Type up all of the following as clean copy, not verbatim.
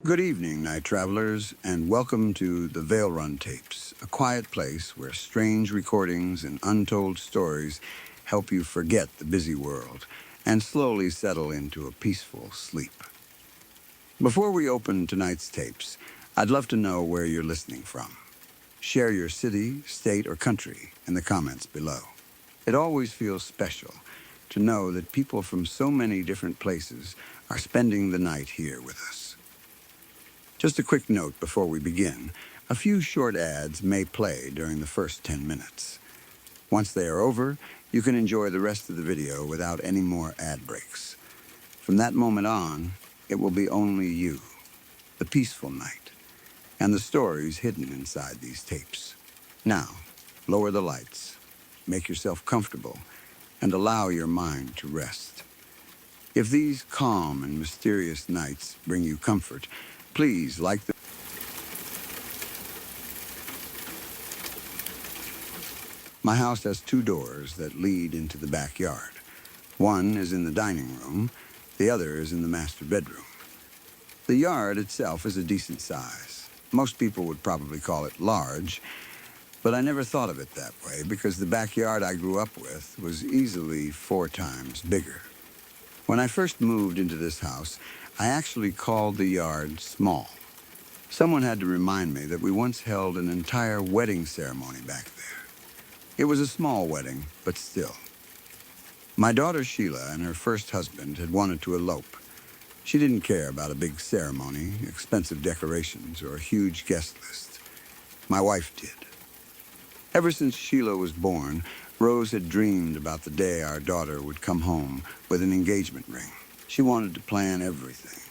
Good evening, night travelers, and welcome to the Veil Run Tapes, a quiet place where strange recordings and untold stories help you forget the busy world and slowly settle into a peaceful sleep. Before we open tonight's tapes, I'd love to know where you're listening from. Share your city, state, or country in the comments below. It always feels special to know that people from so many different places are spending the night here with us. Just a quick note before we begin. A few short ads may play during the first 10 minutes. Once they are over, you can enjoy the rest of the video without any more ad breaks. From that moment on, it will be only you, the peaceful night, and the stories hidden inside these tapes. Now, lower the lights, make yourself comfortable, and allow your mind to rest. If these calm and mysterious nights bring you comfort, please like the... My house has two doors that lead into the backyard. One is in the dining room, the other is in the master bedroom. The yard itself is a decent size. Most people would probably call it large, but I never thought of it that way because the backyard I grew up with was easily 4 times bigger. When I first moved into this house, I actually called the yard small. Someone had to remind me that we once held an entire wedding ceremony back there. It was a small wedding, but still. My daughter Sheila and her first husband had wanted to elope. She didn't care about a big ceremony, expensive decorations, or a huge guest list. My wife did. Ever since Sheila was born, Rose had dreamed about the day our daughter would come home with an engagement ring. She wanted to plan everything.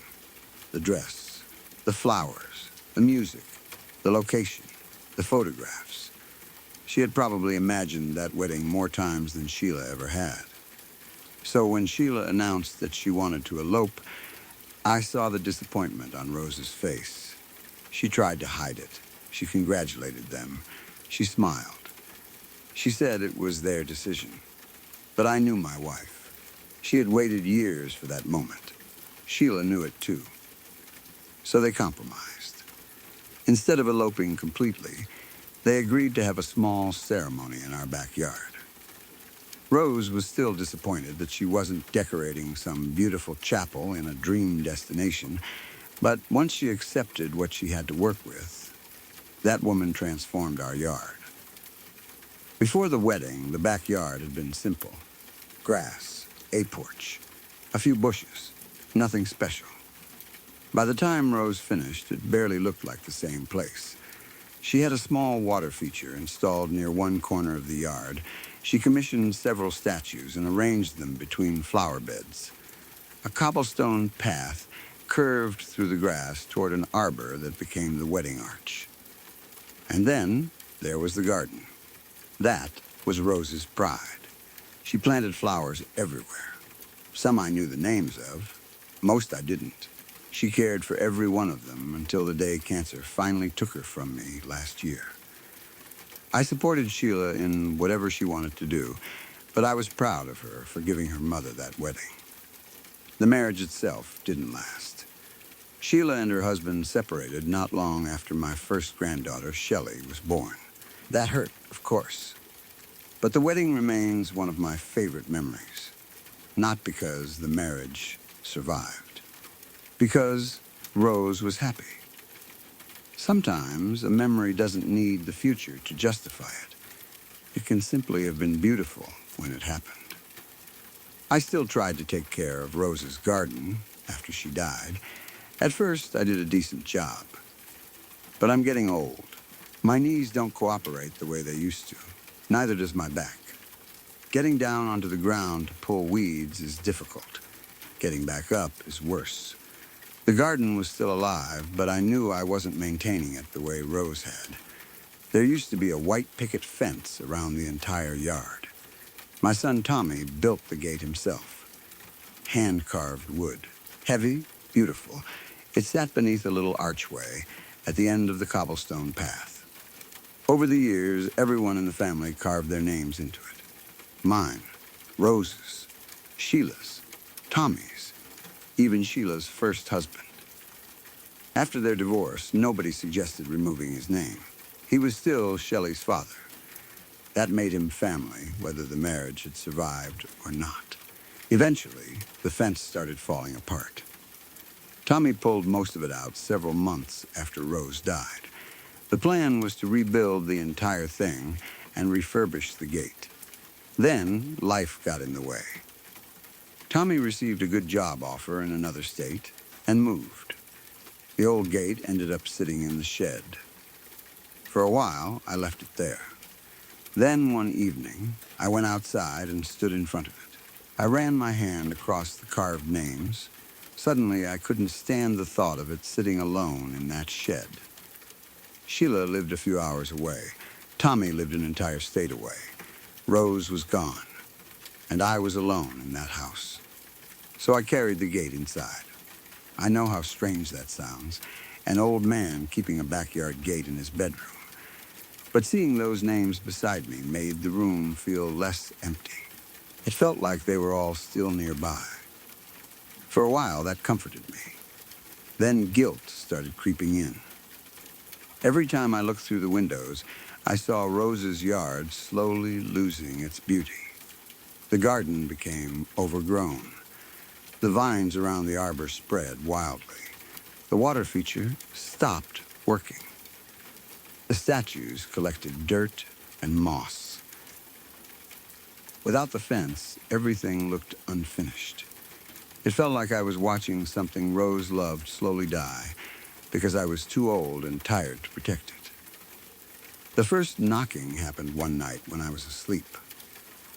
The dress, the flowers, the music, the location, the photographs. She had probably imagined that wedding more times than Sheila ever had. So when Sheila announced that she wanted to elope, I saw the disappointment on Rose's face. She tried to hide it. She congratulated them. She smiled. She said it was their decision. But I knew my wife. She had waited years for that moment. Sheila knew it too. So they compromised. Instead of eloping completely, they agreed to have a small ceremony in our backyard. Rose was still disappointed that she wasn't decorating some beautiful chapel in a dream destination, but once she accepted what she had to work with, that woman transformed our yard. Before the wedding, the backyard had been simple. Grass, a porch, a few bushes, nothing special. By the time Rose finished, it barely looked like the same place. She had a small water feature installed near one corner of the yard. She commissioned several statues and arranged them between flower beds. A cobblestone path curved through the grass toward an arbor that became the wedding arch. And then there was the garden. That was Rose's pride. She planted flowers everywhere. Some I knew the names of. Most I didn't. She cared for every one of them until the day cancer finally took her from me last year. I supported Sheila in whatever she wanted to do, but I was proud of her for giving her mother that wedding. The marriage itself didn't last. Sheila and her husband separated not long after my first granddaughter, Shelley, was born. That hurt, of course. But the wedding remains one of my favorite memories. Not because the marriage survived. Because Rose was happy. Sometimes a memory doesn't need the future to justify it. It can simply have been beautiful when it happened. I still tried to take care of Rose's garden after she died. At first, I did a decent job. But I'm getting old. My knees don't cooperate the way they used to. Neither does my back. Getting down onto the ground to pull weeds is difficult. Getting back up is worse. The garden was still alive, but I knew I wasn't maintaining it the way Rose had. There used to be a white picket fence around the entire yard. My son Tommy built the gate himself. Hand-carved wood. Heavy, beautiful. It sat beneath a little archway at the end of the cobblestone path. Over the years, everyone in the family carved their names into it. Mine, Rose's, Sheila's, Tommy's, even Sheila's first husband. After their divorce, nobody suggested removing his name. He was still Shelley's father. That made him family, whether the marriage had survived or not. Eventually, the fence started falling apart. Tommy pulled most of it out several months after Rose died. The plan was to rebuild the entire thing and refurbish the gate. Then, life got in the way. Tommy received a good job offer in another state and moved. The old gate ended up sitting in the shed. For a while, I left it there. Then, one evening, I went outside and stood in front of it. I ran my hand across the carved names. Suddenly, I couldn't stand the thought of it sitting alone in that shed. Sheila lived a few hours away. Tommy lived an entire state away. Rose was gone, and I was alone in that house. So I carried the gate inside. I know how strange that sounds, an old man keeping a backyard gate in his bedroom. But seeing those names beside me made the room feel less empty. It felt like they were all still nearby. For a while, that comforted me. Then guilt started creeping in. Every time I looked through the windows, I saw Rose's yard slowly losing its beauty. The garden became overgrown. The vines around the arbor spread wildly. The water feature stopped working. The statues collected dirt and moss. Without the fence, everything looked unfinished. It felt like I was watching something Rose loved slowly die because I was too old and tired to protect it. The first knocking happened one night when I was asleep.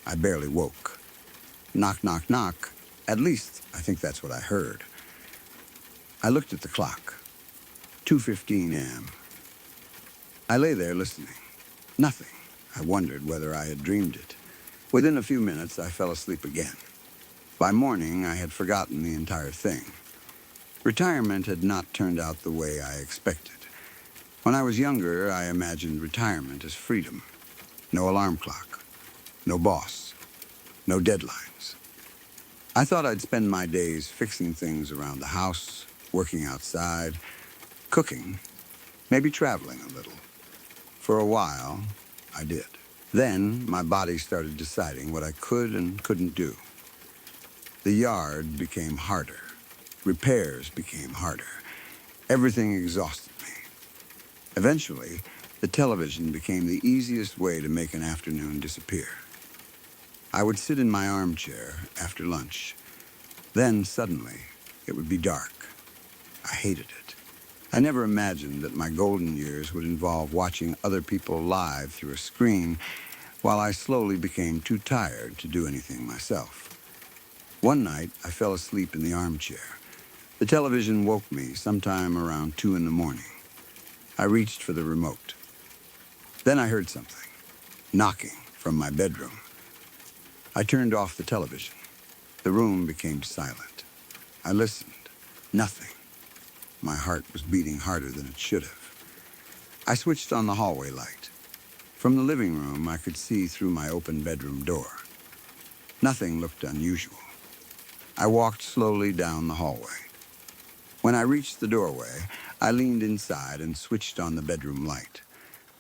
I barely woke. Knock, knock, knock. At least, I think that's what I heard. I looked at the clock. 2:15 a.m. I lay there listening. Nothing. I wondered whether I had dreamed it. Within a few minutes, I fell asleep again. By morning, I had forgotten the entire thing. Retirement had not turned out the way I expected. When I was younger, I imagined retirement as freedom. No alarm clock. No boss. No deadlines. I thought I'd spend my days fixing things around the house, working outside, cooking, maybe traveling a little. For a while, I did. Then, my body started deciding what I could and couldn't do. The yard became harder. Repairs became harder. Everything exhausted me. Eventually, the television became the easiest way to make an afternoon disappear. I would sit in my armchair after lunch. Then, suddenly, it would be dark. I hated it. I never imagined that my golden years would involve watching other people live through a screen while I slowly became too tired to do anything myself. One night, I fell asleep in the armchair. The television woke me sometime around 2 in the morning. I reached for the remote. Then I heard something, knocking from my bedroom. I turned off the television. The room became silent. I listened. Nothing. My heart was beating harder than it should have. I switched on the hallway light. From the living room, I could see through my open bedroom door. Nothing looked unusual. I walked slowly down the hallway. When I reached the doorway, I leaned inside and switched on the bedroom light.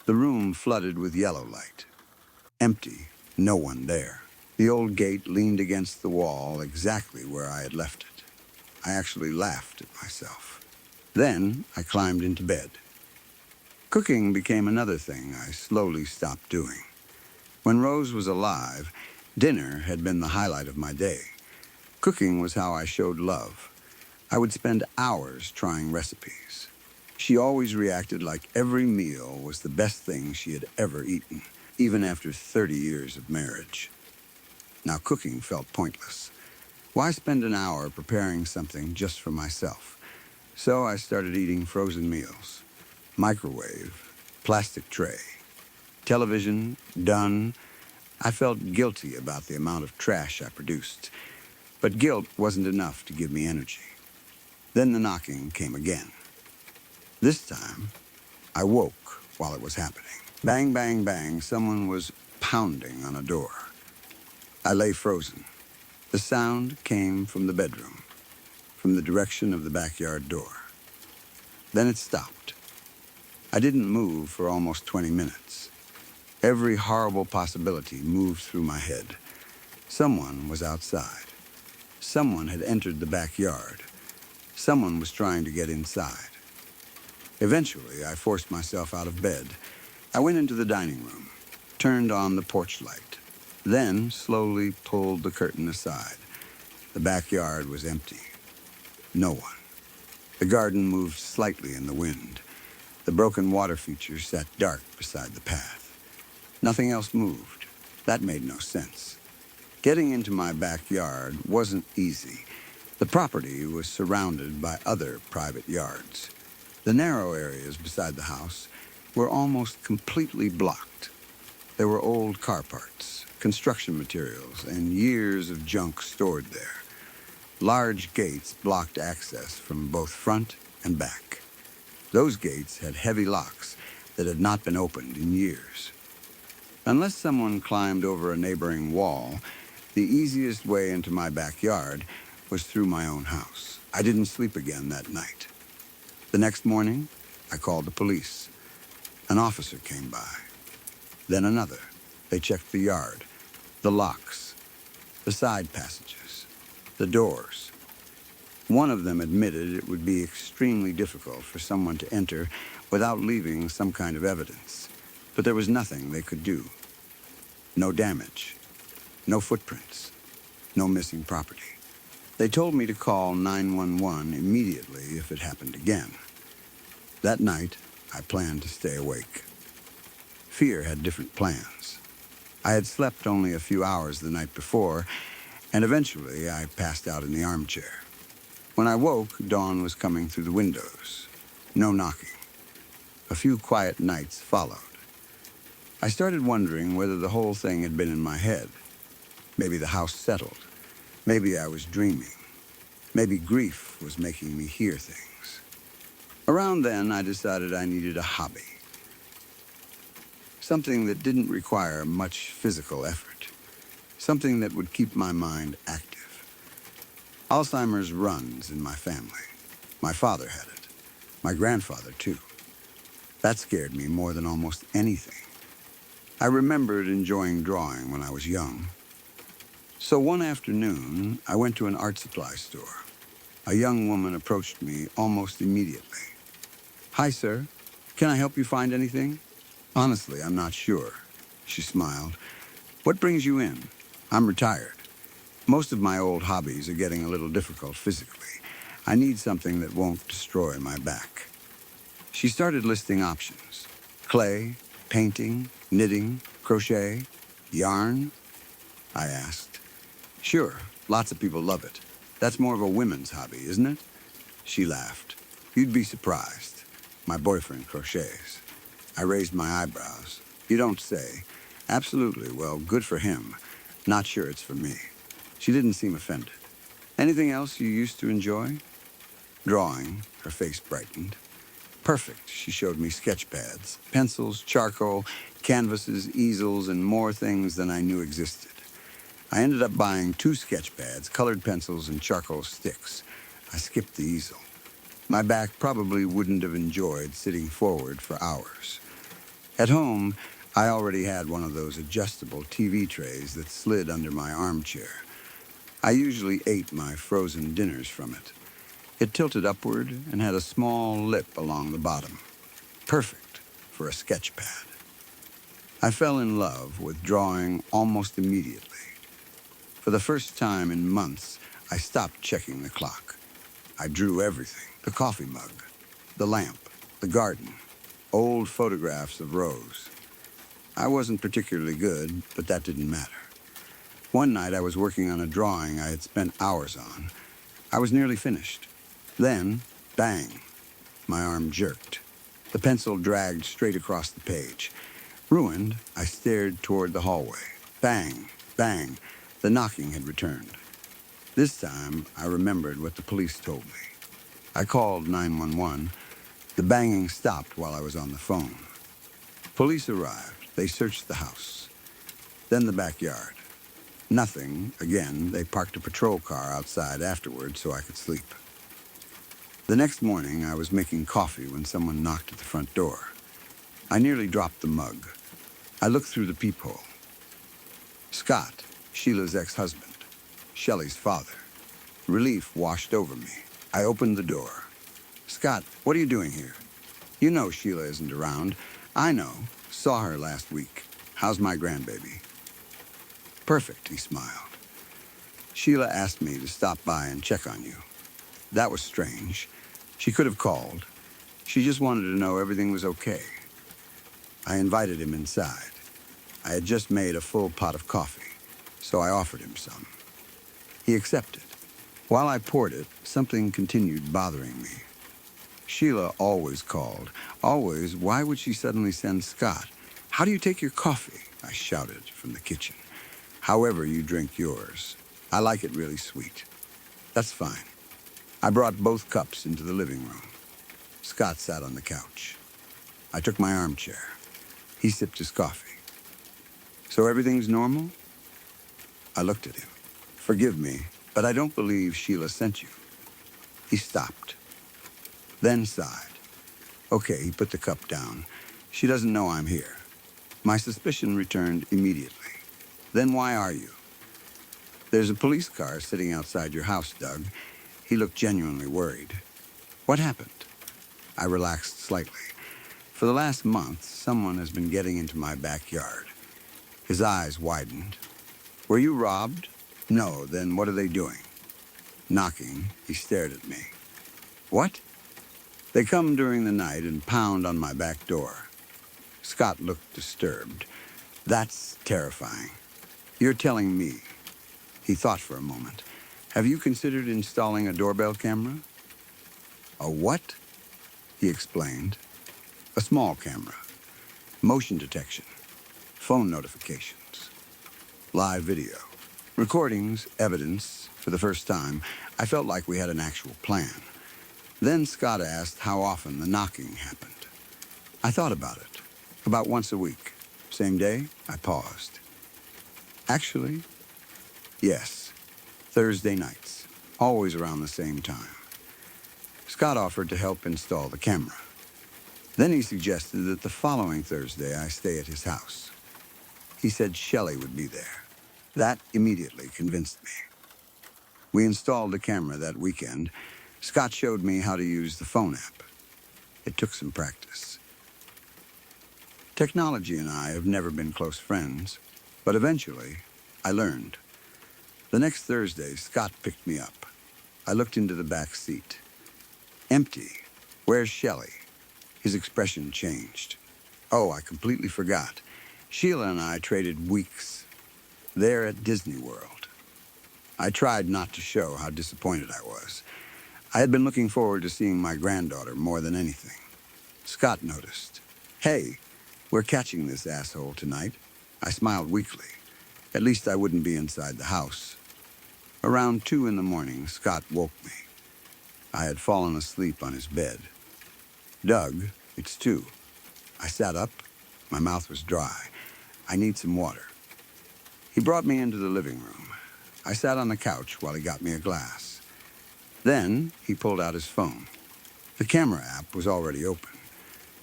The room flooded with yellow light. Empty, no one there. The old gate leaned against the wall exactly where I had left it. I actually laughed at myself. Then I climbed into bed. Cooking became another thing I slowly stopped doing. When Rose was alive, dinner had been the highlight of my day. Cooking was how I showed love. I would spend hours trying recipes. She always reacted like every meal was the best thing she had ever eaten, even after 30 years of marriage. Now cooking felt pointless. Why spend an hour preparing something just for myself? So I started eating frozen meals. Microwave, plastic tray, television, done. I felt guilty about the amount of trash I produced. But guilt wasn't enough to give me energy. Then the knocking came again. This time, I woke while it was happening. Bang, bang, bang, someone was pounding on a door. I lay frozen. The sound came from the bedroom, from the direction of the backyard door. Then it stopped. I didn't move for almost 20 minutes. Every horrible possibility moved through my head. Someone was outside. Someone had entered the backyard. Someone was trying to get inside. Eventually, I forced myself out of bed. I went into the dining room, turned on the porch light, then slowly pulled the curtain aside. The backyard was empty. No one. The garden moved slightly in the wind. The broken water feature sat dark beside the path. Nothing else moved. That made no sense. Getting into my backyard wasn't easy. The property was surrounded by other private yards. The narrow areas beside the house were almost completely blocked. There were old car parts, construction materials, and years of junk stored there. Large gates blocked access from both front and back. Those gates had heavy locks that had not been opened in years. Unless someone climbed over a neighboring wall, the easiest way into my backyard was through my own house. I didn't sleep again that night. The next morning, I called the police. An officer came by. Then another. They checked the yard, the locks, the side passages, the doors. One of them admitted it would be extremely difficult for someone to enter without leaving some kind of evidence. But there was nothing they could do. No damage, no footprints, no missing property. They told me to call 911 immediately if it happened again. That night, I planned to stay awake. Fear had different plans. I had slept only a few hours the night before, and eventually I passed out in the armchair. When I woke, dawn was coming through the windows. No knocking. A few quiet nights followed. I started wondering whether the whole thing had been in my head. Maybe the house settled. Maybe I was dreaming. Maybe grief was making me hear things. Around then, I decided I needed a hobby. Something that didn't require much physical effort. Something that would keep my mind active. Alzheimer's runs in my family. My father had it. My grandfather, too. That scared me more than almost anything. I remembered enjoying drawing when I was young. So one afternoon, I went to an art supply store. A young woman approached me almost immediately. "Hi, sir. Can I help you find anything?" "Honestly, I'm not sure," she smiled. "What brings you in?" "I'm retired. Most of my old hobbies are getting a little difficult physically. I need something that won't destroy my back." She started listing options. Clay, painting, knitting, crochet, yarn? I asked. "Sure, lots of people love it. That's more of a women's hobby, isn't it?" She laughed. "You'd be surprised. My boyfriend crochets." I raised my eyebrows. "You don't say." "Absolutely. Well, good for him. Not sure it's for me." She didn't seem offended. "Anything else you used to enjoy?" "Drawing." Her face brightened. "Perfect." She showed me sketch pads, pencils, charcoal, canvases, easels, and more things than I knew existed. I ended up buying 2 sketch pads, colored pencils, and charcoal sticks. I skipped the easel. My back probably wouldn't have enjoyed sitting forward for hours. At home, I already had one of those adjustable TV trays that slid under my armchair. I usually ate my frozen dinners from it. It tilted upward and had a small lip along the bottom. Perfect for a sketch pad. I fell in love with drawing almost immediately. For the first time in months, I stopped checking the clock. I drew everything: the coffee mug, the lamp, the garden, old photographs of Rose. I wasn't particularly good, but that didn't matter. One night I was working on a drawing I had spent hours on. I was nearly finished. Then, bang, my arm jerked. The pencil dragged straight across the page. Ruined, I stared toward the hallway. Bang, bang, the knocking had returned. This time, I remembered what the police told me. I called 911. The banging stopped while I was on the phone. Police arrived. They searched the house. Then the backyard. Nothing. Again, they parked a patrol car outside afterward so I could sleep. The next morning, I was making coffee when someone knocked at the front door. I nearly dropped the mug. I looked through the peephole. Scott, Sheila's ex-husband, Shelley's father. Relief washed over me. I opened the door. Scott, what are you doing here? You know Sheila isn't around. I know. Saw her last week. How's my grandbaby? Perfect, he smiled. Sheila asked me to stop by and check on you. That was strange. She could have called. She just wanted to know everything was okay. I invited him inside. I had just made a full pot of coffee, so I offered him some. He accepted. While I poured it, something continued bothering me. Sheila always called. Always. Why would she suddenly send Scott? How do you take your coffee? I shouted from the kitchen. However you drink yours. I like it really sweet. That's fine. I brought both cups into the living room. Scott sat on the couch. I took my armchair. He sipped his coffee. So everything's normal? I looked at him. Forgive me, but I don't believe Sheila sent you. He stopped. Then sighed. Okay, he put the cup down. She doesn't know I'm here. My suspicion returned immediately. Then why are you? There's a police car sitting outside your house, Doug. He looked genuinely worried. What happened? I relaxed slightly. For the last month, someone has been getting into my backyard. His eyes widened. Were you robbed? No, then what are they doing? Knocking, he stared at me. What? They come during the night and pound on my back door. Scott looked disturbed. That's terrifying. You're telling me. He thought for a moment. Have you considered installing a doorbell camera? A what? He explained. A small camera. Motion detection. Phone notifications. Live video. Recordings, evidence. For the first time, I felt like we had an actual plan. Then Scott asked how often the knocking happened. I thought about it. About once a week. Same day, I paused. Actually, yes. Thursday nights. Always around the same time. Scott offered to help install the camera. Then he suggested that the following Thursday I stay at his house. He said Shelley would be there. That immediately convinced me. We installed the camera that weekend. Scott showed me how to use the phone app. It took some practice. Technology and I have never been close friends, but eventually I learned. The next Thursday, Scott picked me up. I looked into the back seat. Empty. Where's Shelley? His expression changed. Oh, I completely forgot. Sheila and I traded weeks. There at Disney World. I tried not to show how disappointed I was. I had been looking forward to seeing my granddaughter more than anything. Scott noticed. Hey, we're catching this asshole tonight. I smiled weakly. At least I wouldn't be inside the house. Around 2 in the morning, Scott woke me. I had fallen asleep on his bed. Doug, it's 2. I sat up. My mouth was dry. I need some water. He brought me into the living room. I sat on the couch while he got me a glass. Then he pulled out his phone. The camera app was already open.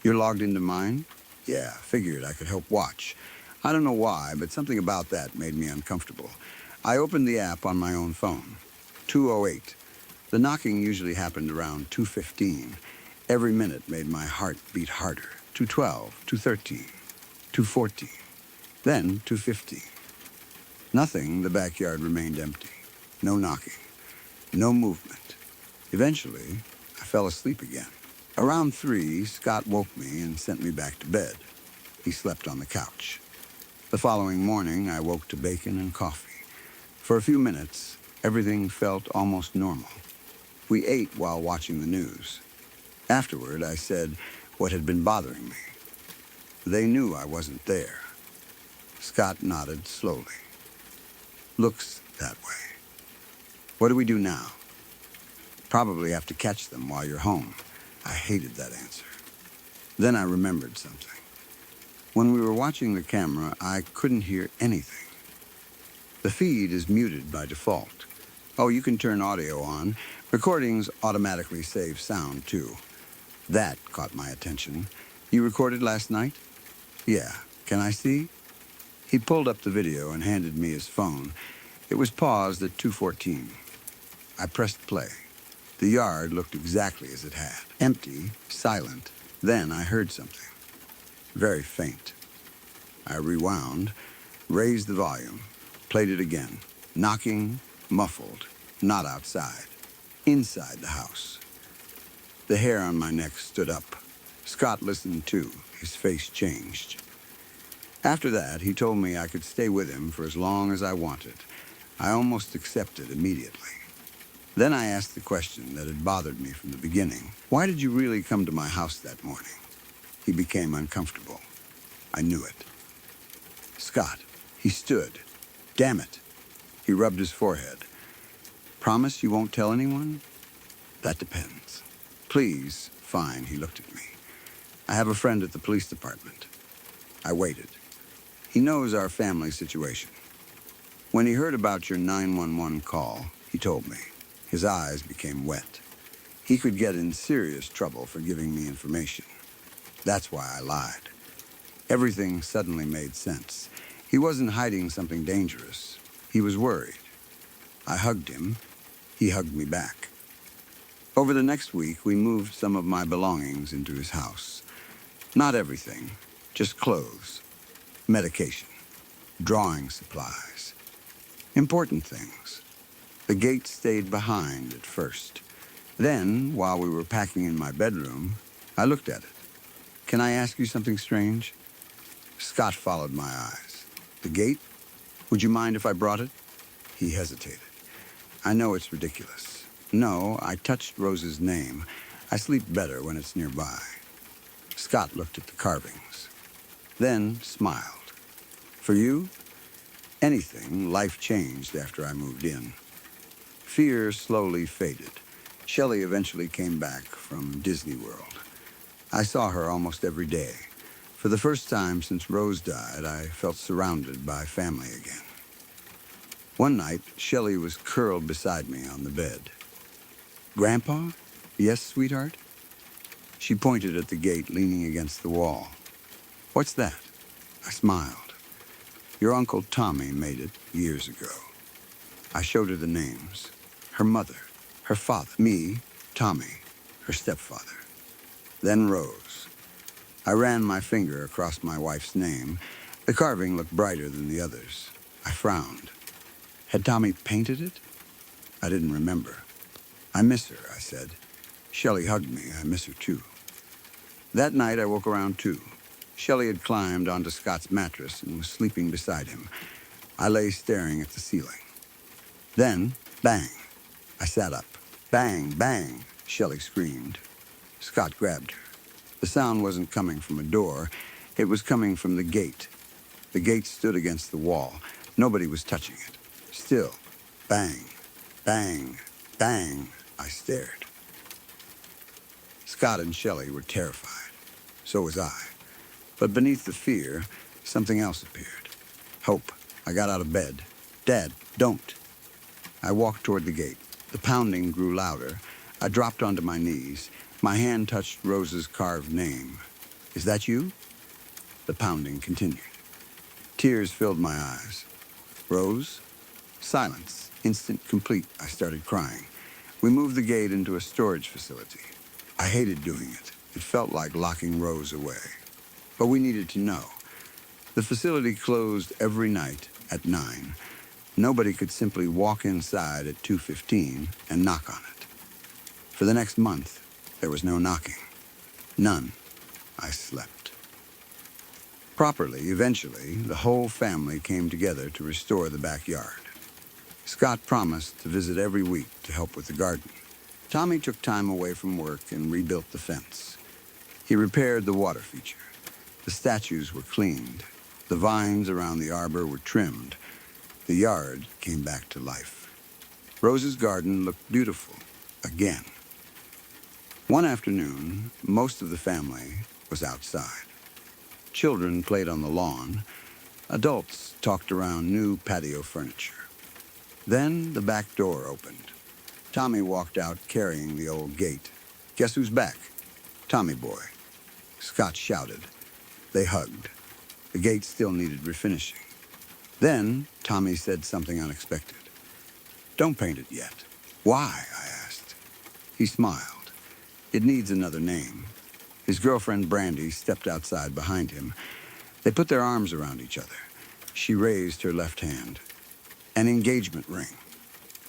You're logged into mine? Yeah, figured I could help watch. I don't know why, but something about that made me uncomfortable. I opened the app on my own phone. 2:08. The knocking usually happened around 2:15. Every minute made my heart beat harder. 2:12, 2:13, 2:14. Then 2:15. Nothing, the backyard remained empty. No knocking. No movement. Eventually, I fell asleep again. Around 3, Scott woke me and sent me back to bed. He slept on the couch. The following morning, I woke to bacon and coffee. For a few minutes, everything felt almost normal. We ate while watching the news. Afterward, I said what had been bothering me. They knew I wasn't there. Scott nodded slowly. Looks that way. What do we do now? Probably have to catch them while you're home. I hated that answer. Then I remembered something. When we were watching the camera, I couldn't hear anything. The feed is muted by default. Oh, you can turn audio on. Recordings automatically save sound, too. That caught my attention. You recorded last night? Yeah. Can I see? He pulled up the video and handed me his phone. It was paused at 2:14. I pressed play. The yard looked exactly as it had. Empty, silent. Then I heard something. Very faint. I rewound, raised the volume, played it again. Knocking, muffled, not outside. Inside the house. The hair on my neck stood up. Scott listened too. His face changed. After that, he told me I could stay with him for as long as I wanted. I almost accepted immediately. Then I asked the question that had bothered me from the beginning. Why did you really come to my house that morning? He became uncomfortable. I knew it. Scott. He stood. Damn it. He rubbed his forehead. Promise you won't tell anyone? That depends. Please. Fine, he looked at me. I have a friend at the police department. I waited. He knows our family situation. When he heard about your 911 call, he told me. His eyes became wet. He could get in serious trouble for giving me information. That's why I lied. Everything suddenly made sense. He wasn't hiding something dangerous. He was worried. I hugged him. He hugged me back. Over the next week, we moved some of my belongings into his house. Not everything, just clothes, medication, drawing supplies, important things. The gate stayed behind at first. Then, while we were packing in my bedroom, I looked at it. Can I ask you something strange? Scott followed my eyes. The gate? Would you mind if I brought it? He hesitated. I know it's ridiculous. No, I touched Rose's name. I sleep better when it's nearby. Scott looked at the carvings, then smiled. For you? Anything. Life changed after I moved in. Fear slowly faded. Shelley eventually came back from Disney World. I saw her almost every day. For the first time since Rose died, I felt surrounded by family again. One night, Shelley was curled beside me on the bed. Grandpa? Yes, sweetheart? She pointed at the gate leaning against the wall. What's that? I smiled. Your Uncle Tommy made it years ago. I showed her the names. Her mother, her father, me, Tommy, her stepfather. Then Rose. I ran my finger across my wife's name. The carving looked brighter than the others. I frowned. Had Tommy painted it? I didn't remember. I miss her, I said. Shelley hugged me. I miss her too. That night I woke around 2. Shelley had climbed onto Scott's mattress and was sleeping beside him. I lay staring at the ceiling. Then, bang. I sat up. Bang, bang, Shelley screamed. Scott grabbed her. The sound wasn't coming from a door. It was coming from the gate. The gate stood against the wall. Nobody was touching it. Still, bang, bang, bang, I stared. Scott and Shelley were terrified. So was I. But beneath the fear, something else appeared. Hope. I got out of bed. Dad, don't. I walked toward the gate. The pounding grew louder. I dropped onto my knees. My hand touched Rose's carved name. Is that you? The pounding continued. Tears filled my eyes. Rose? Silence. Instant complete. I started crying. We moved the gate into a storage facility. I hated doing it. It felt like locking Rose away. But we needed to know. The facility closed every night at 9. Nobody could simply walk inside at 2:15 and knock on it. For the next month, there was no knocking. None. I slept. Properly, eventually, the whole family came together to restore the backyard. Scott promised to visit every week to help with the garden. Tommy took time away from work and rebuilt the fence. He repaired the water feature. The statues were cleaned. The vines around the arbor were trimmed. The yard came back to life. Rose's garden looked beautiful again. One afternoon, most of the family was outside. Children played on the lawn. Adults talked around new patio furniture. Then the back door opened. Tommy walked out carrying the old gate. "Guess who's back?" "Tommy boy." Scott shouted. They hugged. The gate still needed refinishing. Then Tommy said something unexpected. "Don't paint it yet." "Why?" I asked. He smiled. "It needs another name." His girlfriend Brandy stepped outside behind him. They put their arms around each other. She raised her left hand. "An engagement ring."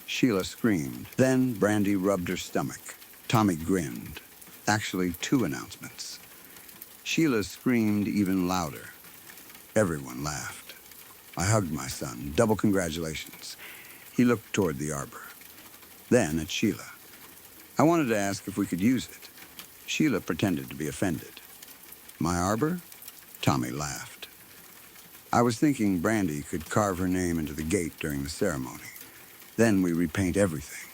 Sheila screamed. Then Brandy rubbed her stomach. Tommy grinned. Actually, 2 announcements. Sheila screamed even louder. Everyone laughed. I hugged my son. "Double congratulations." He looked toward the arbor. Then at Sheila. "I wanted to ask if we could use it." Sheila pretended to be offended. "My arbor?" Tommy laughed. "I was thinking Brandy could carve her name into the gate during the ceremony. Then we repaint everything."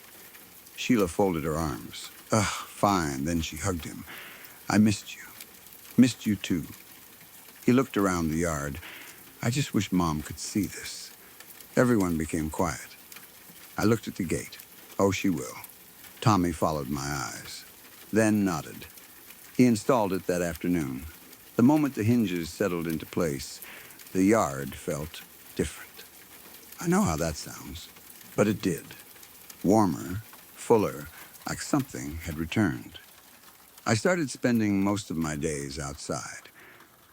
Sheila folded her arms. "Ugh, fine." Then she hugged him. "I missed you. Missed you too." He looked around the yard. "I just wish Mom could see this." Everyone became quiet. I looked at the gate. "Oh, she will." Tommy followed my eyes, then nodded. He installed it that afternoon. The moment the hinges settled into place, the yard felt different. I know how that sounds, but it did. Warmer, fuller, like something had returned. I started spending most of my days outside.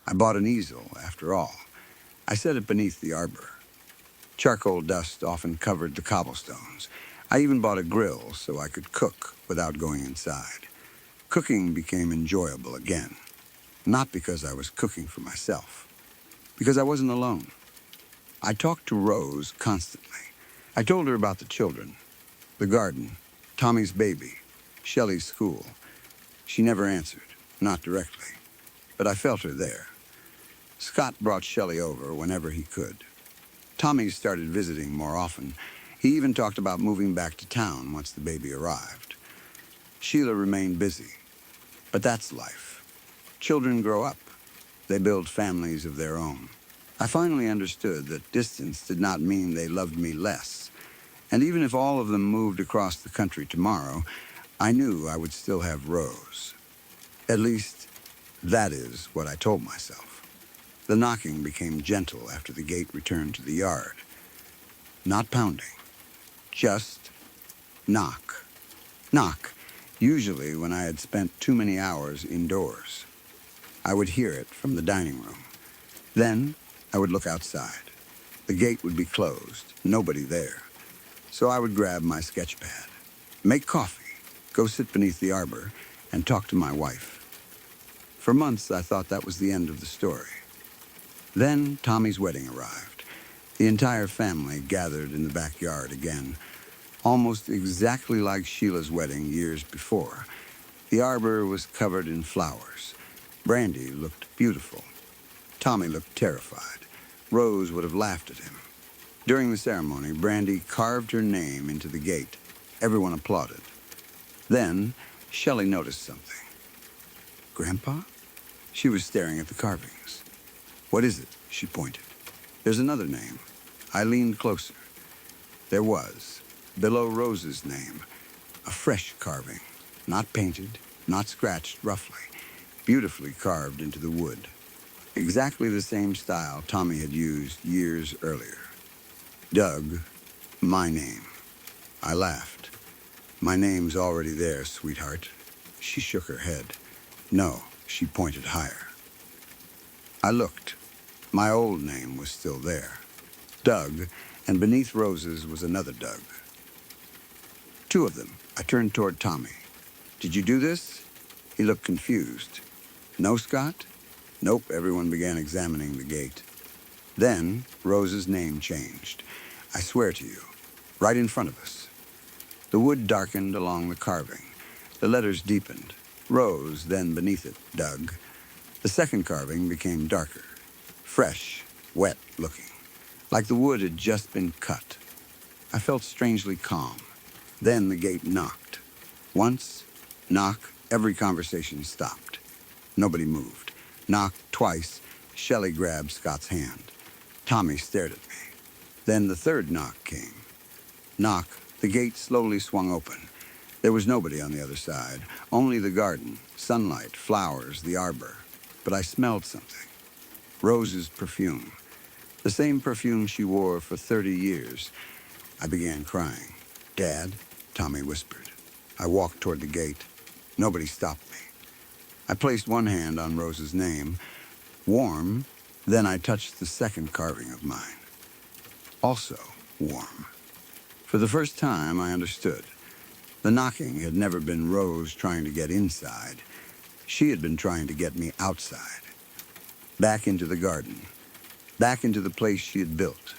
I bought an easel, after all. I set it beneath the arbor. Charcoal dust often covered the cobblestones. I even bought a grill so I could cook without going inside. Cooking became enjoyable again. Not because I was cooking for myself, because I wasn't alone. I talked to Rose constantly. I told her about the children, the garden, Tommy's baby, Shelley's school. She never answered, not directly, but I felt her there. Scott brought Shelley over whenever he could. Tommy started visiting more often. He even talked about moving back to town once the baby arrived. Sheila remained busy, but that's life. Children grow up. They build families of their own. I finally understood that distance did not mean they loved me less. And even if all of them moved across the country tomorrow, I knew I would still have Rose. At least, that is what I told myself. The knocking became gentle after the gate returned to the yard. Not pounding. Just knock. Knock, usually when I had spent too many hours indoors. I would hear it from the dining room. Then I would look outside. The gate would be closed, nobody there. So I would grab my sketch pad, make coffee, go sit beneath the arbor, and talk to my wife. For months, I thought that was the end of the story. Then Tommy's wedding arrived. The entire family gathered in the backyard again, almost exactly like Sheila's wedding years before. The arbor was covered in flowers. Brandy looked beautiful. Tommy looked terrified. Rose would have laughed at him. During the ceremony, Brandy carved her name into the gate. Everyone applauded. Then, Shelley noticed something. "Grandpa?" She was staring at the carvings. "What is it?" She pointed. "There's another name." I leaned closer. There was, below Rose's name, a fresh carving, not painted, not scratched roughly, beautifully carved into the wood. Exactly the same style Tommy had used years earlier. Doug, my name. I laughed. "My name's already there, sweetheart." She shook her head. "No," she pointed higher. I looked. My old name was still there. Doug, and beneath Rose's was another Doug. 2 of them. I turned toward Tommy. "Did you do this?" He looked confused. "No, Scott?" "Nope." Everyone began examining the gate. Then Rose's name changed. I swear to you, right in front of us. The wood darkened along the carving. The letters deepened. Rose, then beneath it, Doug. The second carving became darker. Fresh, wet looking, like the wood had just been cut. I felt strangely calm. Then the gate knocked. Once, knock, every conversation stopped. Nobody moved. Knocked twice, Shelley grabbed Scott's hand. Tommy stared at me. Then the third knock came. Knock. The gate slowly swung open. There was nobody on the other side, only the garden, sunlight, flowers, the arbor. But I smelled something. Rose's perfume. The same perfume she wore for 30 years. I began crying. "Dad," Tommy whispered. I walked toward the gate. Nobody stopped me. I placed one hand on Rose's name. Warm. Then I touched the second carving of mine. Also warm. For the first time, I understood. The knocking had never been Rose trying to get inside. She had been trying to get me outside. Back into the garden. Back into the place she had built.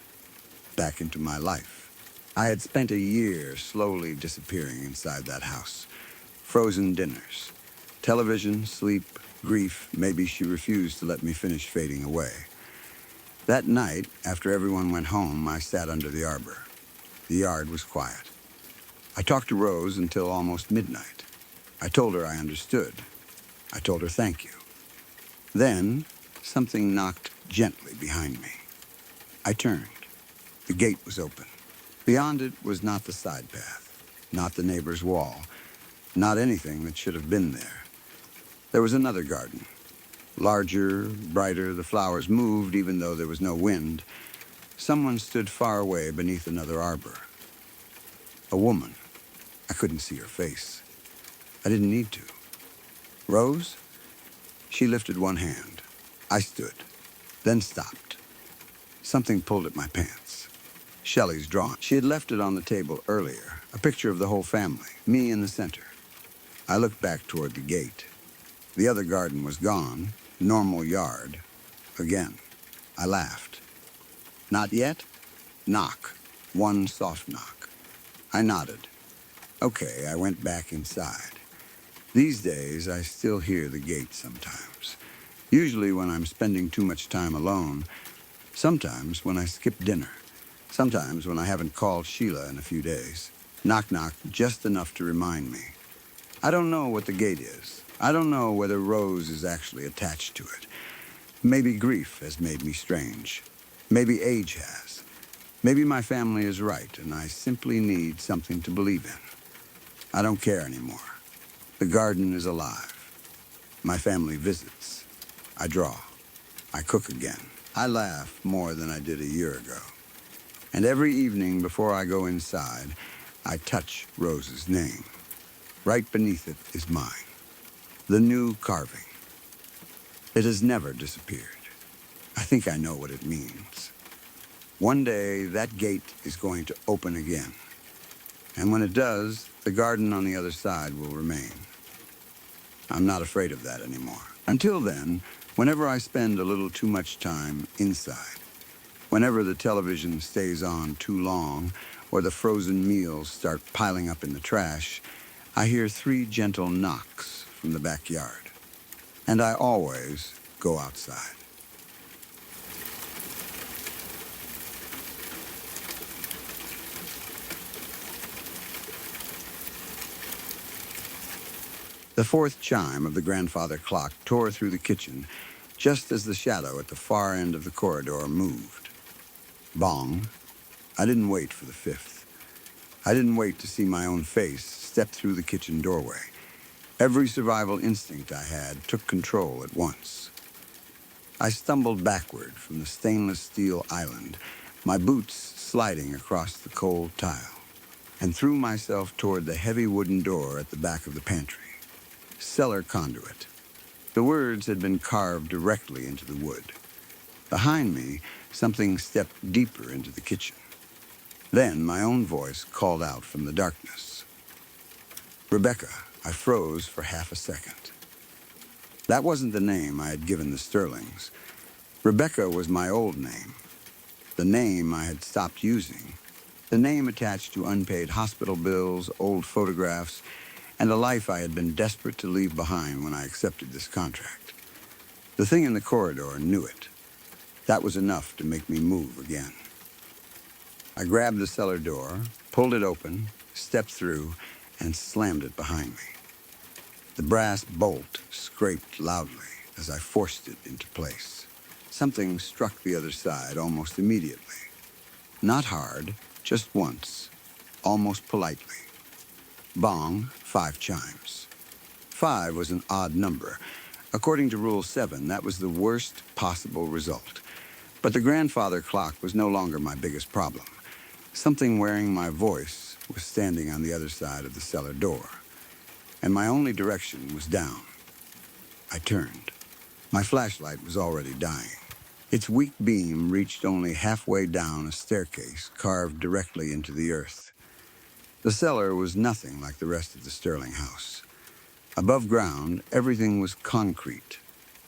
Back into my life. I had spent a year slowly disappearing inside that house. Frozen dinners. Television, sleep, grief. Maybe she refused to let me finish fading away. That night, after everyone went home, I sat under the arbor. The yard was quiet. I talked to Rose until almost midnight. I told her I understood. I told her thank you. Then, something knocked gently behind me. I turned. The gate was open. Beyond it was not the side path, not the neighbor's wall, not anything that should have been there. There was another garden. Larger, brighter, the flowers moved even though there was no wind. Someone stood far away beneath another arbor. A woman. I couldn't see her face. I didn't need to. "Rose?" She lifted one hand. I stood, then stopped. Something pulled at my pants. Shelley's drawing. She had left it on the table earlier, a picture of the whole family, me in the center. I looked back toward the gate. The other garden was gone, normal yard. Again, I laughed. "Not yet?" Knock. One soft knock. I nodded. Okay, I went back inside. These days, I still hear the gate sometimes. Usually when I'm spending too much time alone. Sometimes when I skip dinner. Sometimes when I haven't called Sheila in a few days. Knock, knock, just enough to remind me. I don't know what the gate is. I don't know whether Rose is actually attached to it. Maybe grief has made me strange. Maybe age has. Maybe my family is right, and I simply need something to believe in. I don't care anymore. The garden is alive. My family visits. I draw. I cook again. I laugh more than I did a year ago. And every evening before I go inside, I touch Rose's name. Right beneath it is mine. The new carving. It has never disappeared. I think I know what it means. One day, that gate is going to open again. And when it does, the garden on the other side will remain. I'm not afraid of that anymore. Until then, whenever I spend a little too much time inside, whenever the television stays on too long, or the frozen meals start piling up in the trash, I hear 3 gentle knocks from the backyard. And I always go outside. The 4th chime of the grandfather clock tore through the kitchen just as the shadow at the far end of the corridor moved. Bong. I didn't wait for the 5th. I didn't wait to see my own face step through the kitchen doorway. Every survival instinct I had took control at once. I stumbled backward from the stainless steel island, my boots sliding across the cold tile, and threw myself toward the heavy wooden door at the back of the pantry. Cellar conduit. The words had been carved directly into the wood. Behind me, something stepped deeper into the kitchen. Then my own voice called out from the darkness. "Rebecca." I froze for half a second. That wasn't the name I had given the Sterlings. Rebecca was my old name. The name I had stopped using. The name attached to unpaid hospital bills, old photographs, and a life I had been desperate to leave behind when I accepted this contract. The thing in the corridor knew it. That was enough to make me move again. I grabbed the cellar door, pulled it open, stepped through, and slammed it behind me. The brass bolt scraped loudly as I forced it into place. Something struck the other side almost immediately. Not hard, just once. almost politely. Bong, 5 chimes. 5 was an odd number. According to Rule 7, that was the worst possible result. But the grandfather clock was no longer my biggest problem. Something wearing my voice was standing on the other side of the cellar door, and my only direction was down. I turned. My flashlight was already dying. Its weak beam reached only halfway down a staircase carved directly into the earth. The cellar was nothing like the rest of the Sterling house. Above ground, everything was concrete,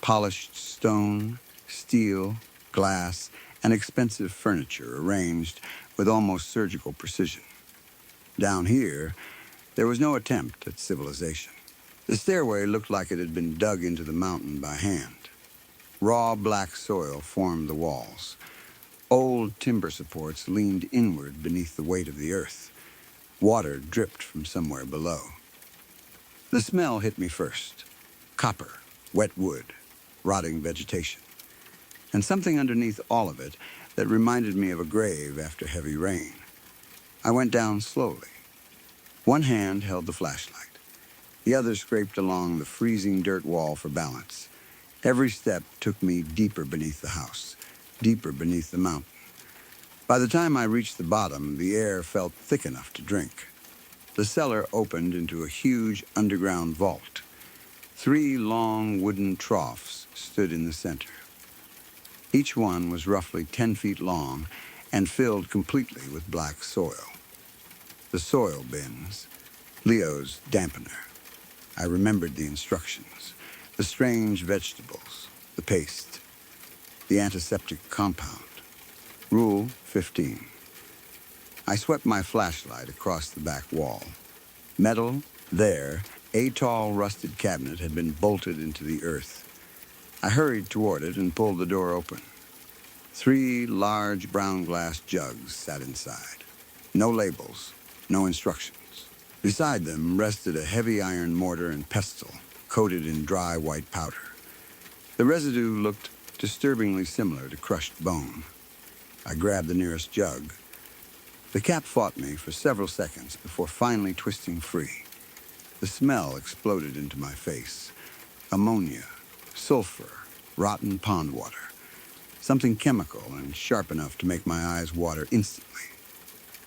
polished stone, steel, glass, and expensive furniture arranged with almost surgical precision. Down here, there was no attempt at civilization. The stairway looked like it had been dug into the mountain by hand. Raw black soil formed the walls. Old timber supports leaned inward beneath the weight of the earth. Water dripped from somewhere below. The smell hit me first. Copper, wet wood, rotting vegetation. And something underneath all of it that reminded me of a grave after heavy rain. I went down slowly. One hand held the flashlight. The other scraped along the freezing dirt wall for balance. Every step took me deeper beneath the house, deeper beneath the mountain. By the time I reached the bottom, the air felt thick enough to drink. The cellar opened into a huge underground vault. 3 long wooden troughs stood in the center. Each one was roughly 10 feet long and filled completely with black soil. The soil bins, Leo's dampener. I remembered the instructions, the strange vegetables, the paste, the antiseptic compound. Rule 15. I swept my flashlight across the back wall. Metal, there, a tall rusted cabinet had been bolted into the earth. I hurried toward it and pulled the door open. 3 large brown glass jugs sat inside. No labels, no instructions. Beside them rested a heavy iron mortar and pestle, coated in dry white powder. The residue looked disturbingly similar to crushed bone. I grabbed the nearest jug. The cap fought me for several seconds before finally twisting free. The smell exploded into my face. Ammonia, sulfur, rotten pond water. Something chemical and sharp enough to make my eyes water instantly.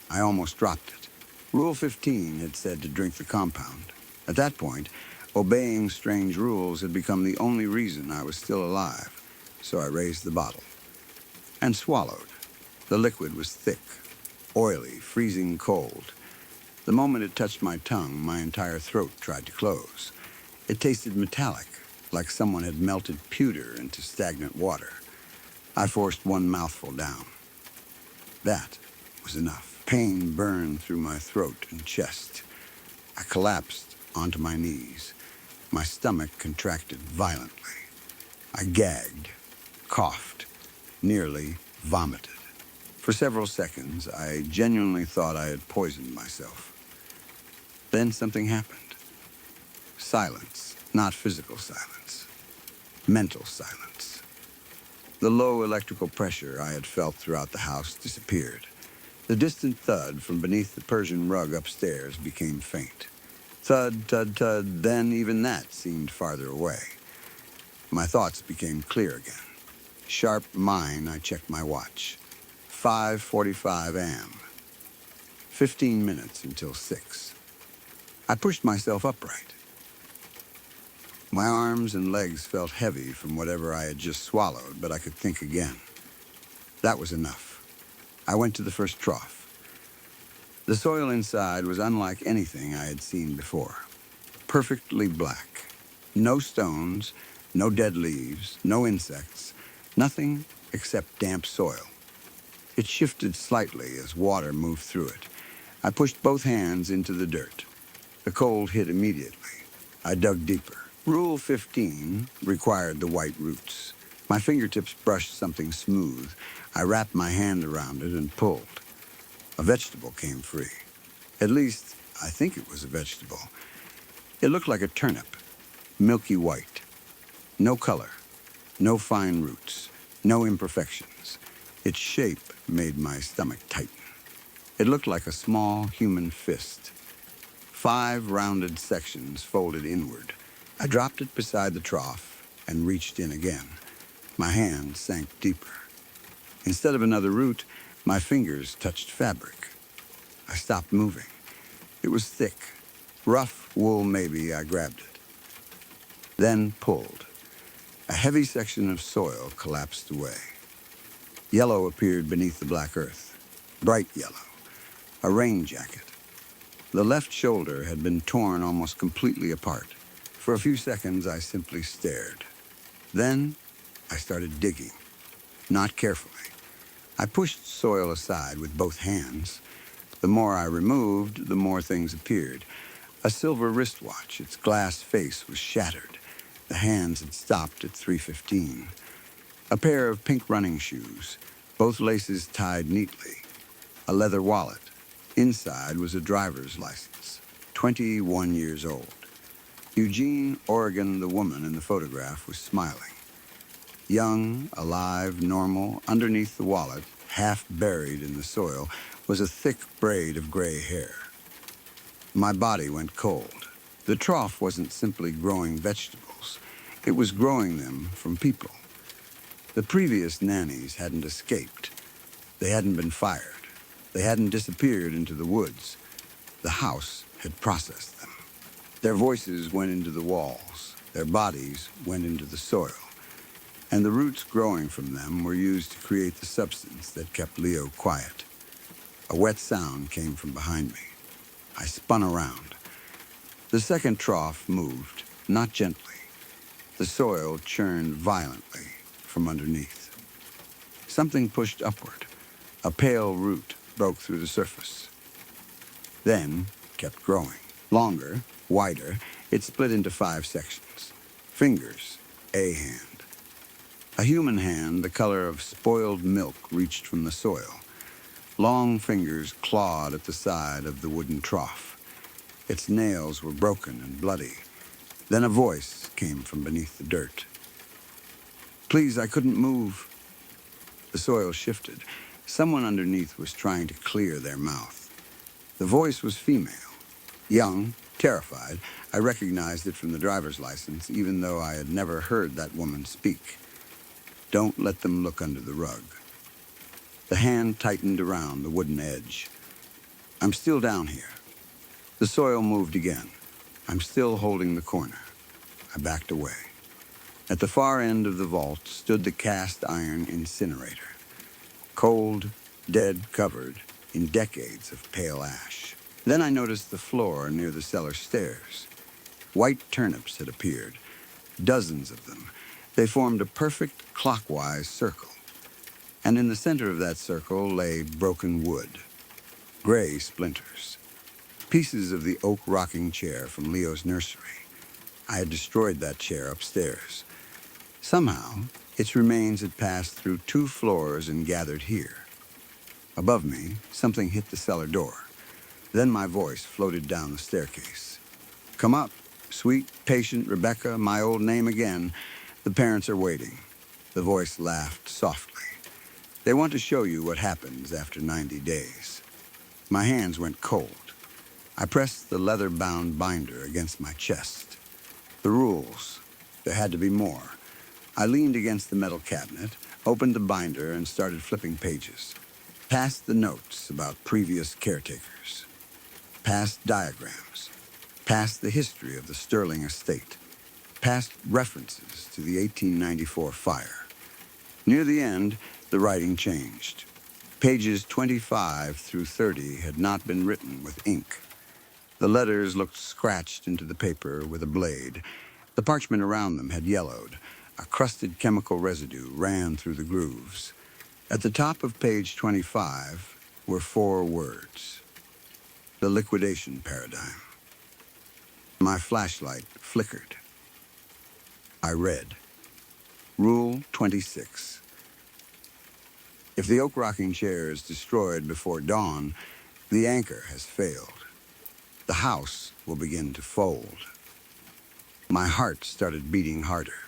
I almost dropped it. Rule 15 had said to drink the compound. At that point, obeying strange rules had become the only reason I was still alive, so I raised the bottle and swallowed. The liquid was thick, oily, freezing cold. The moment it touched my tongue, my entire throat tried to close. It tasted metallic, like someone had melted pewter into stagnant water. I forced one mouthful down. That was enough. Pain burned through my throat and chest. I collapsed onto my knees. My stomach contracted violently. I gagged, coughed, nearly vomited. For several seconds, I genuinely thought I had poisoned myself. Then something happened. Silence, not physical silence. Mental silence. The low electrical pressure I had felt throughout the house disappeared. The distant thud from beneath the Persian rug upstairs became faint. Thud, thud, thud, then even that seemed farther away. My thoughts became clear again. Sharp mind, I checked my watch. 5:45 a.m. 15 minutes until 6. I pushed myself upright. My arms and legs felt heavy from whatever I had just swallowed, but I could think again. That was enough. I went to the first trough. The soil inside was unlike anything I had seen before. Perfectly black. No stones, no dead leaves, no insects, nothing except damp soil. It shifted slightly as water moved through it. I pushed both hands into the dirt. The cold hit immediately. I dug deeper. Rule 15 required the white roots. My fingertips brushed something smooth. I wrapped my hand around it and pulled. A vegetable came free. At least, I think it was a vegetable. It looked like a turnip, milky white. No color, no fine roots, no imperfections. Its shape made my stomach tighten. It looked like a small human fist. 5 rounded sections folded inward. I dropped it beside the trough and reached in again. My hand sank deeper. Instead of another root, my fingers touched fabric. I stopped moving. It was thick. Rough wool maybe. I grabbed it. Then pulled. A heavy section of soil collapsed away. Yellow appeared beneath the black earth. Bright yellow. A rain jacket. The left shoulder had been torn almost completely apart. For a few seconds, I simply stared. Then, I started digging. Not carefully. I pushed soil aside with both hands. The more I removed, the more things appeared. A silver wristwatch, its glass face was shattered. The hands had stopped at 3:15. A pair of pink running shoes, both laces tied neatly. A leather wallet. Inside was a driver's license, 21 years old. Eugene, Oregon, the woman in the photograph, was smiling. Young, alive, normal, underneath the wallet, half buried in the soil, was a thick braid of gray hair. My body went cold. The trough wasn't simply growing vegetables. It was growing them from people. The previous nannies hadn't escaped. They hadn't been fired. They hadn't disappeared into the woods. The house had processed them. Their voices went into the walls. Their bodies went into the soil. And the roots growing from them were used to create the substance that kept Leo quiet. A wet sound came from behind me. I spun around. The second trough moved, not gently. The soil churned violently from underneath. Something pushed upward. A pale root broke through the surface. Then kept growing. Longer, wider, it split into 5 sections. Fingers, a hand. A human hand the color of spoiled milk reached from the soil. Long fingers clawed at the side of the wooden trough. Its nails were broken and bloody. Then a voice came from beneath the dirt. Please, I couldn't move. The soil shifted. Someone underneath was trying to clear their mouth. The voice was female. Young, terrified. I recognized it from the driver's license, even though I had never heard that woman speak. Don't let them look under the rug. The hand tightened around the wooden edge. I'm still down here. The soil moved again. I'm still holding the corner. I backed away. At the far end of the vault stood the cast iron incinerator. Cold, dead, covered in decades of pale ash. Then I noticed the floor near the cellar stairs. White turnips had appeared, dozens of them. They formed a perfect clockwise circle. And in the center of that circle lay broken wood, gray splinters, pieces of the oak rocking chair from Leo's nursery. I had destroyed that chair upstairs. Somehow, its remains had passed through 2 floors and gathered here. Above me, something hit the cellar door. Then my voice floated down the staircase. Come up, sweet, patient Rebecca, my old name again. The parents are waiting. The voice laughed softly. They want to show you what happens after 90 days. My hands went cold. I pressed the leather-bound binder against my chest. The rules. There had to be more. I leaned against the metal cabinet, opened the binder, and started flipping pages. Past the notes about previous caretakers. Past diagrams. Past the history of the Sterling estate. Past references to the 1894 fire. Near the end, the writing changed. Pages 25 through 30 had not been written with ink. The letters looked scratched into the paper with a blade. The parchment around them had yellowed. A crusted chemical residue ran through the grooves. At the top of page 25 were 4 words. The liquidation paradigm. My flashlight flickered. I read. Rule 26. If the oak rocking chair is destroyed before dawn, the anchor has failed. The house will begin to fold. My heart started beating harder.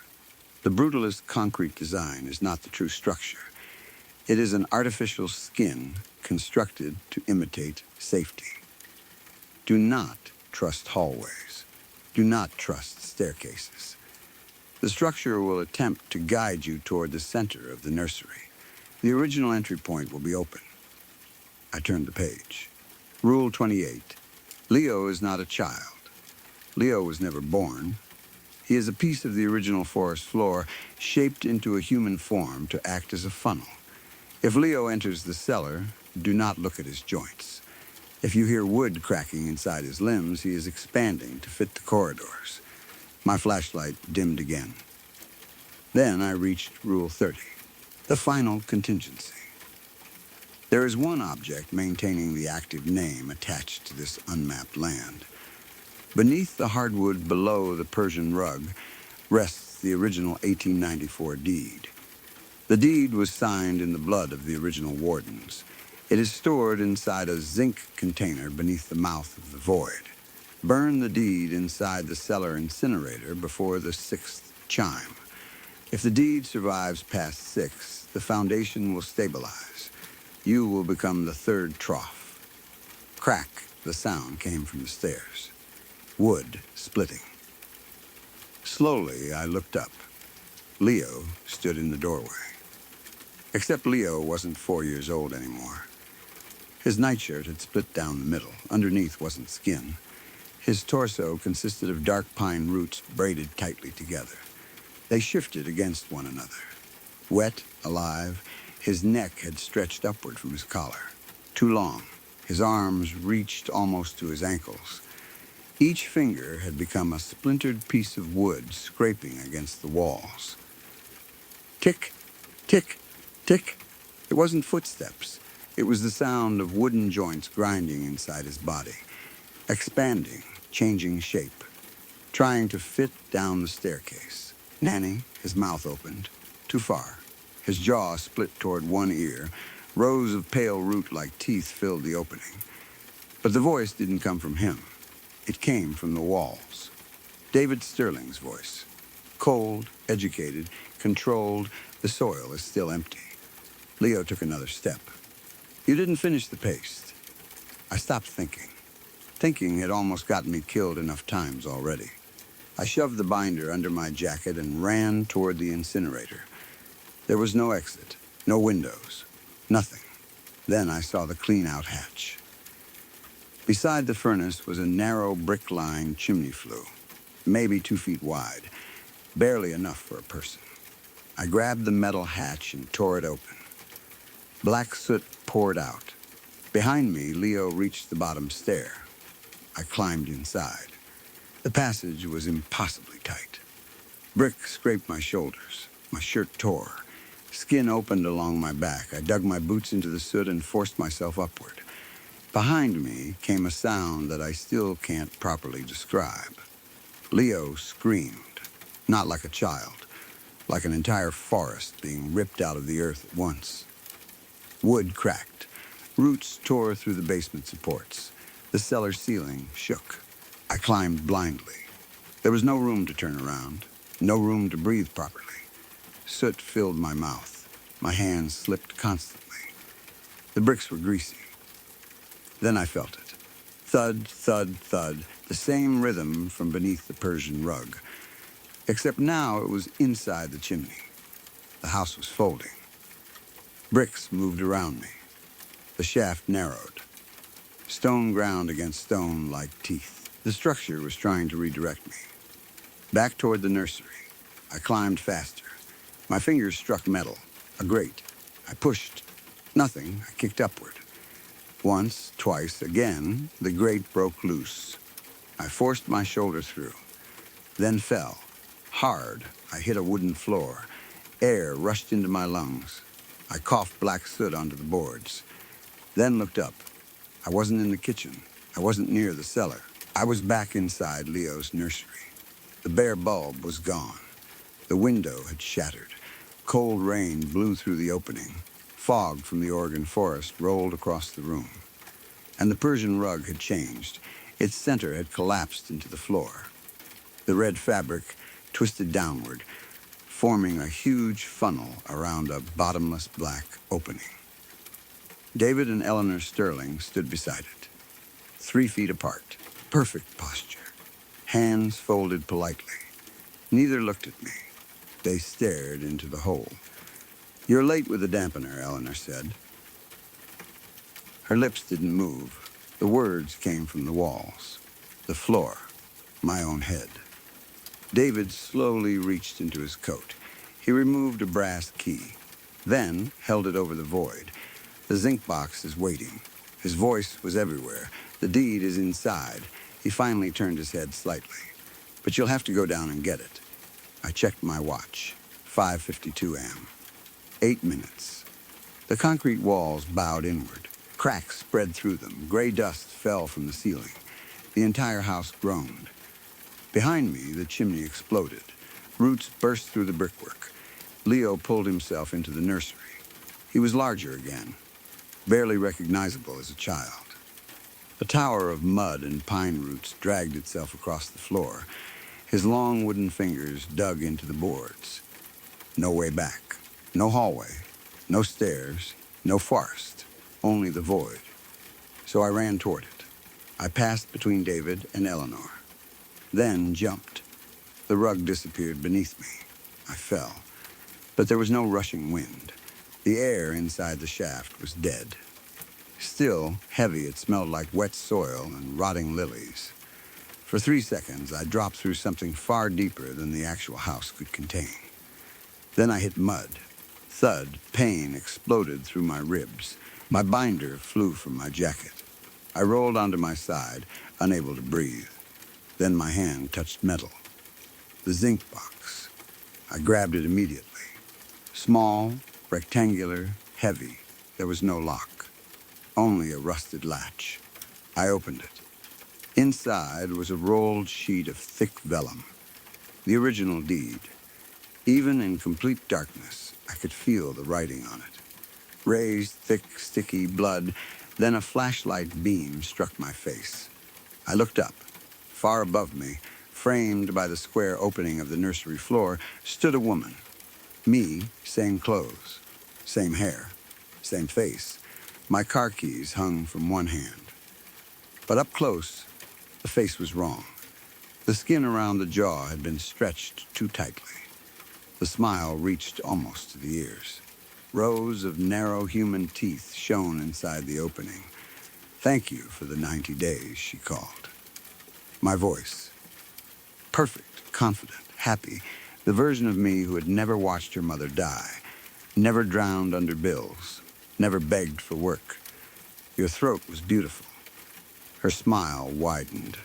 The brutalist concrete design is not the true structure. It is an artificial skin constructed to imitate safety. Do not trust hallways. Do not trust staircases. The structure will attempt to guide you toward the center of the nursery. The original entry point will be open. I turned the page. Rule 28. Leo is not a child. Leo was never born. He is a piece of the original forest floor shaped into a human form to act as a funnel. If Leo enters the cellar, do not look at his joints. If you hear wood cracking inside his limbs, he is expanding to fit the corridors. My flashlight dimmed again. Then I reached Rule 30, the final contingency. There is one object maintaining the active name attached to this unmapped land. Beneath the hardwood below the Persian rug rests the original 1894 deed. The deed was signed in the blood of the original wardens. It is stored inside a zinc container beneath the mouth of the void. Burn the deed inside the cellar incinerator before the 6th chime. If the deed survives past 6, the foundation will stabilize. You will become the 3rd trough. Crack, the sound came from the stairs. Wood splitting. Slowly, I looked up. Leo stood in the doorway. Except Leo wasn't 4 years old anymore. His nightshirt had split down the middle. Underneath wasn't skin. His torso consisted of dark pine roots braided tightly together. They shifted against one another. Wet, alive, his neck had stretched upward from his collar. Too long. His arms reached almost to his ankles. Each finger had become a splintered piece of wood scraping against the walls. Tick, tick, tick. It wasn't footsteps. It was the sound of wooden joints grinding inside his body, expanding, changing shape, trying to fit down the staircase. Nanny, his mouth opened, too far. His jaw split toward one ear. Rows of pale root-like teeth filled the opening. But the voice didn't come from him. It came from the walls. David Sterling's voice. Cold, educated, controlled, the soil is still empty. Leo took another step. You didn't finish the paste. I stopped thinking. Thinking had almost gotten me killed enough times already. I shoved the binder under my jacket and ran toward the incinerator. There was no exit, no windows, nothing. Then I saw the clean-out hatch. Beside the furnace was a narrow brick-lined chimney flue, maybe 2 feet wide, barely enough for a person. I grabbed the metal hatch and tore it open. Black soot poured out. Behind me, Leo reached the bottom stair. I climbed inside. The passage was impossibly tight. Brick scraped my shoulders. My shirt tore. Skin opened along my back. I dug my boots into the soot and forced myself upward. Behind me came a sound that I still can't properly describe. Leo screamed, not like a child, like an entire forest being ripped out of the earth at once. Wood cracked. Roots tore through the basement supports. The cellar ceiling shook. I climbed blindly. There was no room to turn around, no room to breathe properly. Soot filled my mouth. My hands slipped constantly. The bricks were greasy. Then I felt it. Thud, thud, thud, the same rhythm from beneath the Persian rug. Except now it was inside the chimney. The house was folding. Bricks moved around me. The shaft narrowed. Stone ground against stone like teeth. The structure was trying to redirect me. Back toward the nursery. I climbed faster. My fingers struck metal. A grate. I pushed. Nothing. I kicked upward. Once, twice, again, the grate broke loose. I forced my shoulder through. Then fell. Hard. I hit a wooden floor. Air rushed into my lungs. I coughed black soot onto the boards. Then looked up. I wasn't in the kitchen. I wasn't near the cellar. I was back inside Leo's nursery. The bare bulb was gone. The window had shattered. Cold rain blew through the opening. Fog from the Oregon forest rolled across the room. And the Persian rug had changed. Its center had collapsed into the floor. The red fabric twisted downward, forming a huge funnel around a bottomless black opening. David and Eleanor Sterling stood beside it, 3 feet apart, perfect posture, hands folded politely. Neither looked at me. They stared into the hole. "You're late with the dampener," Eleanor said. Her lips didn't move. The words came from the walls, the floor, my own head. David slowly reached into his coat. He removed a brass key, then held it over the void. "The zinc box is waiting." His voice was everywhere. "The deed is inside." He finally turned his head slightly. "But you'll have to go down and get it." I checked my watch. 5:52 a.m. 8 minutes. The concrete walls bowed inward. Cracks spread through them. Gray dust fell from the ceiling. The entire house groaned. Behind me, the chimney exploded. Roots burst through the brickwork. Leo pulled himself into the nursery. He was larger again, barely recognizable as a child. A tower of mud and pine roots dragged itself across the floor. His long wooden fingers dug into the boards. No way back. No hallway. No stairs. No forest. Only the void. So I ran toward it. I passed between David and Eleanor. Then jumped. The rug disappeared beneath me. I fell. But there was no rushing wind. The air inside the shaft was dead. Still, heavy, it smelled like wet soil and rotting lilies. For 3 seconds, I dropped through something far deeper than the actual house could contain. Then I hit mud. Thud, pain exploded through my ribs. My binder flew from my jacket. I rolled onto my side, unable to breathe. Then my hand touched metal. The zinc box. I grabbed it immediately. Small, rectangular, heavy. There was no lock. Only a rusted latch. I opened it. Inside was a rolled sheet of thick vellum. The original deed. Even in complete darkness, I could feel the writing on it. Raised, thick, sticky blood. Then a flashlight beam struck my face. I looked up. Far above me, framed by the square opening of the nursery floor, stood a woman. Me, same clothes, same hair, same face. My car keys hung from one hand. But up close, the face was wrong. The skin around the jaw had been stretched too tightly. The smile reached almost to the ears. Rows of narrow human teeth shone inside the opening. "Thank you for the 90 days, she called. My voice. Perfect, confident, happy. The version of me who had never watched her mother die, never drowned under bills, never begged for work. Your throat was beautiful. Her smile widened.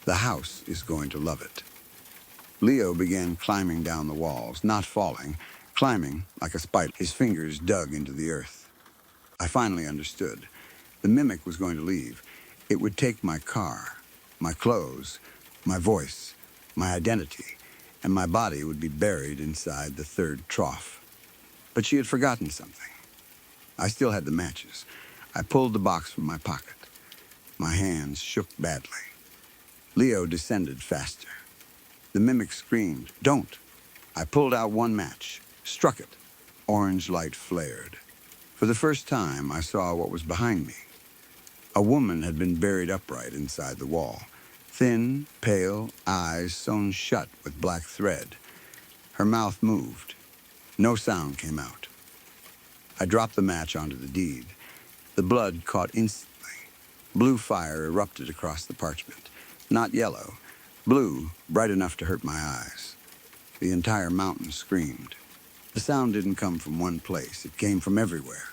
The house is going to love it. Leo began climbing down the walls, not falling, climbing like a spider. His fingers dug into the earth. I finally understood. The mimic was going to leave. It would take my car, my clothes, my voice, my identity, and my body would be buried inside the third trough. But she had forgotten something. I still had the matches. I pulled the box from my pocket. My hands shook badly. Leo descended faster. The mimic screamed, "Don't!" I pulled out one match, struck it. Orange light flared. For the first time, I saw what was behind me. A woman had been buried upright inside the wall. Thin, pale, eyes sewn shut with black thread. Her mouth moved. No sound came out. I dropped the match onto the deed. The blood caught instantly. Blue fire erupted across the parchment. Not yellow. Blue, bright enough to hurt my eyes. The entire mountain screamed. The sound didn't come from one place. It came from everywhere.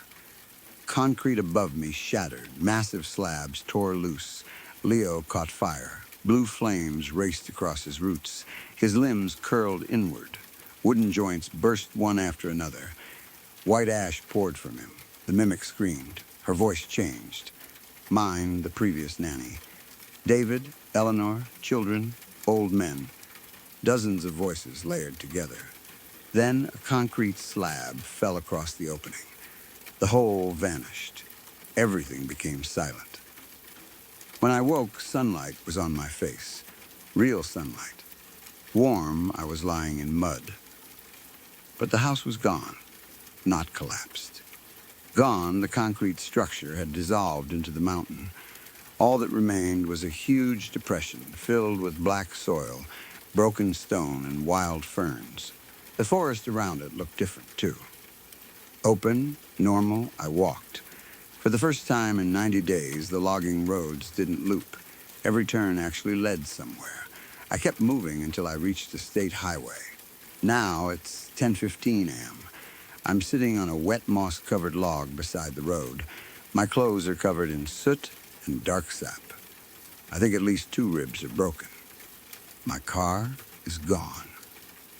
Concrete above me shattered. Massive slabs tore loose. Leo caught fire. Blue flames raced across his roots. His limbs curled inward. Wooden joints burst one after another. White ash poured from him. The mimic screamed. Her voice changed. Mine, the previous nanny. David, Eleanor, children, old men. Dozens of voices layered together. Then a concrete slab fell across the opening. The hole vanished. Everything became silent. When I woke, sunlight was on my face. Real sunlight. Warm, I was lying in mud. But the house was gone, not collapsed. Gone, the concrete structure had dissolved into the mountain. All that remained was a huge depression filled with black soil, broken stone, and wild ferns. The forest around it looked different, too. Open, normal, I walked. For the first time in 90 days, the logging roads didn't loop. Every turn actually led somewhere. I kept moving until I reached the state highway. Now it's 10:15 a.m. I'm sitting on a wet moss-covered log beside the road. My clothes are covered in soot and dark sap. I think at least 2 ribs are broken. My car is gone.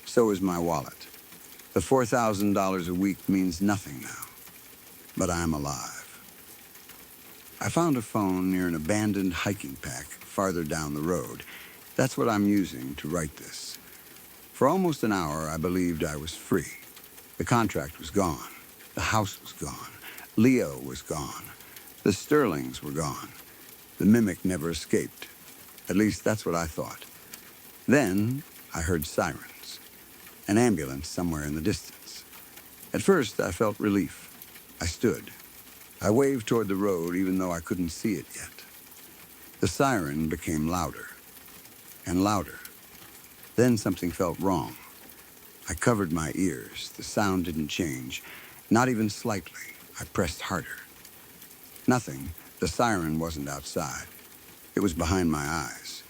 So is my wallet. The $4,000 a week means nothing now. But I'm alive. I found a phone near an abandoned hiking pack farther down the road. That's what I'm using to write this. For almost an hour, I believed I was free. The contract was gone. The house was gone. Leo was gone. The Sterlings were gone. The mimic never escaped. At least that's what I thought. Then I heard sirens. An ambulance somewhere in the distance. At first, I felt relief. I stood. I waved toward the road even though I couldn't see it yet. The siren became louder and louder. Then something felt wrong. I covered my ears. The sound didn't change, not even slightly. I pressed harder. Nothing. The siren wasn't outside. It was behind my eyes.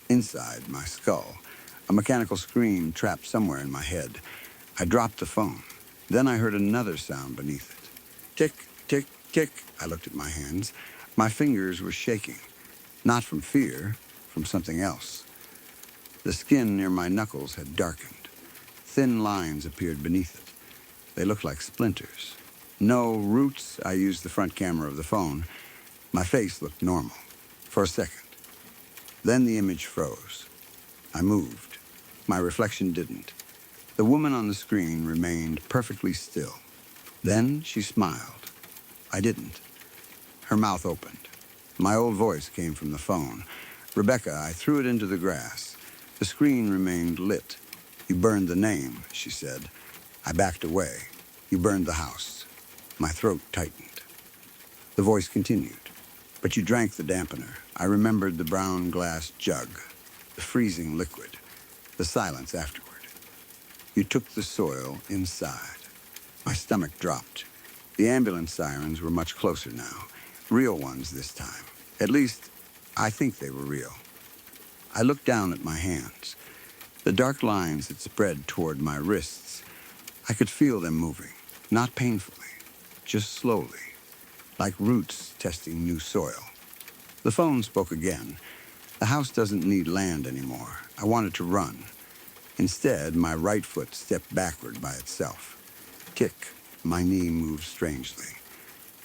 Inside my skull. A mechanical scream trapped somewhere in my head. I dropped the phone. Then I heard another sound beneath it. Tick, tick, tick. I looked at my hands. My fingers were shaking. Not from fear, from something else. The skin near my knuckles had darkened. Thin lines appeared beneath it. They looked like splinters. No roots. I used the front camera of the phone. My face looked normal. For a second. Then the image froze. I moved. My reflection didn't. The woman on the screen remained perfectly still. Then she smiled. I didn't. Her mouth opened. My old voice came from the phone. Rebecca, I threw it into the grass. The screen remained lit. You burned the name, she said. I backed away. You burned the house. My throat tightened. The voice continued. But you drank the dampener. I remembered the brown glass jug, the freezing liquid, the silence afterward. You took the soil inside. My stomach dropped. The ambulance sirens were much closer now. Real ones this time. At least, I think they were real. I looked down at my hands. The dark lines had spread toward my wrists. I could feel them moving, not painfully, just slowly, like roots testing new soil. The phone spoke again. The house doesn't need land anymore. I wanted to run. Instead, my right foot stepped backward by itself. Tick. My knee moved strangely.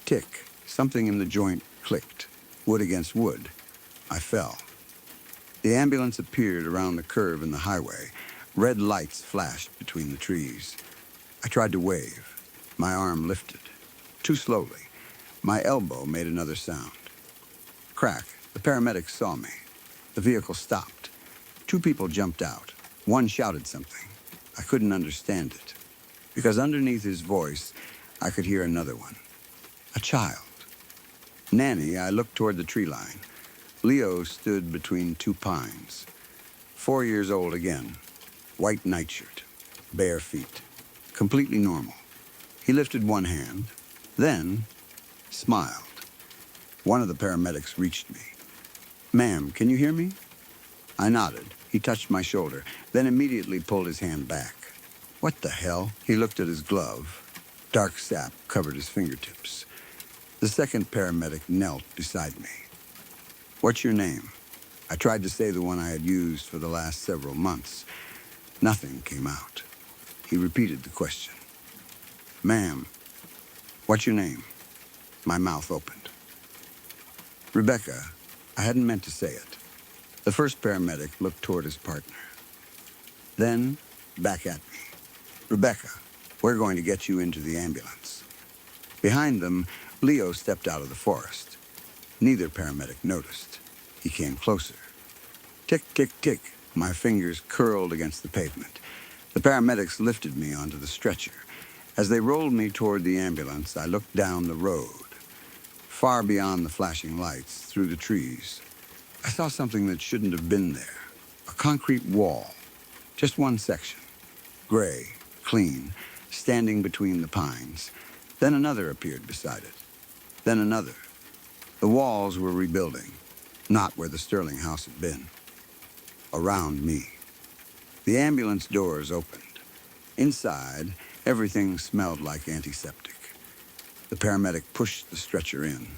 Tick. Something in the joint clicked. Wood against wood. I fell. The ambulance appeared around the curve in the highway. Red lights flashed between the trees. I tried to wave. My arm lifted. Too slowly. My elbow made another sound. Crack. The paramedics saw me. The vehicle stopped. 2 people jumped out. One shouted something. I couldn't understand it. Because underneath his voice, I could hear another one. A child. Nanny, I looked toward the tree line. Leo stood between 2 pines. 4 years old again. White nightshirt. Bare feet. Completely normal. He lifted one hand, then smiled. One of the paramedics reached me. Ma'am, can you hear me? I nodded. He touched my shoulder, then immediately pulled his hand back. What the hell? He looked at his glove. Dark sap covered his fingertips. The second paramedic knelt beside me. What's your name? I tried to say the one I had used for the last several months. Nothing came out. He repeated the question. Ma'am, what's your name? My mouth opened. Rebecca, I hadn't meant to say it. The first paramedic looked toward his partner. Then, back at me. Rebecca, we're going to get you into the ambulance. Behind them, Leo stepped out of the forest. Neither paramedic noticed. He came closer. Tick, tick, tick. My fingers curled against the pavement. The paramedics lifted me onto the stretcher. As they rolled me toward the ambulance, I looked down the road, far beyond the flashing lights, through the trees. I saw something that shouldn't have been there. A concrete wall, just one section, gray, clean, standing between the pines. Then another appeared beside it. Then another. The walls were rebuilding, not where the Sterling house had been. Around me. The ambulance doors opened. Inside, everything smelled like antiseptic. The paramedic pushed the stretcher in.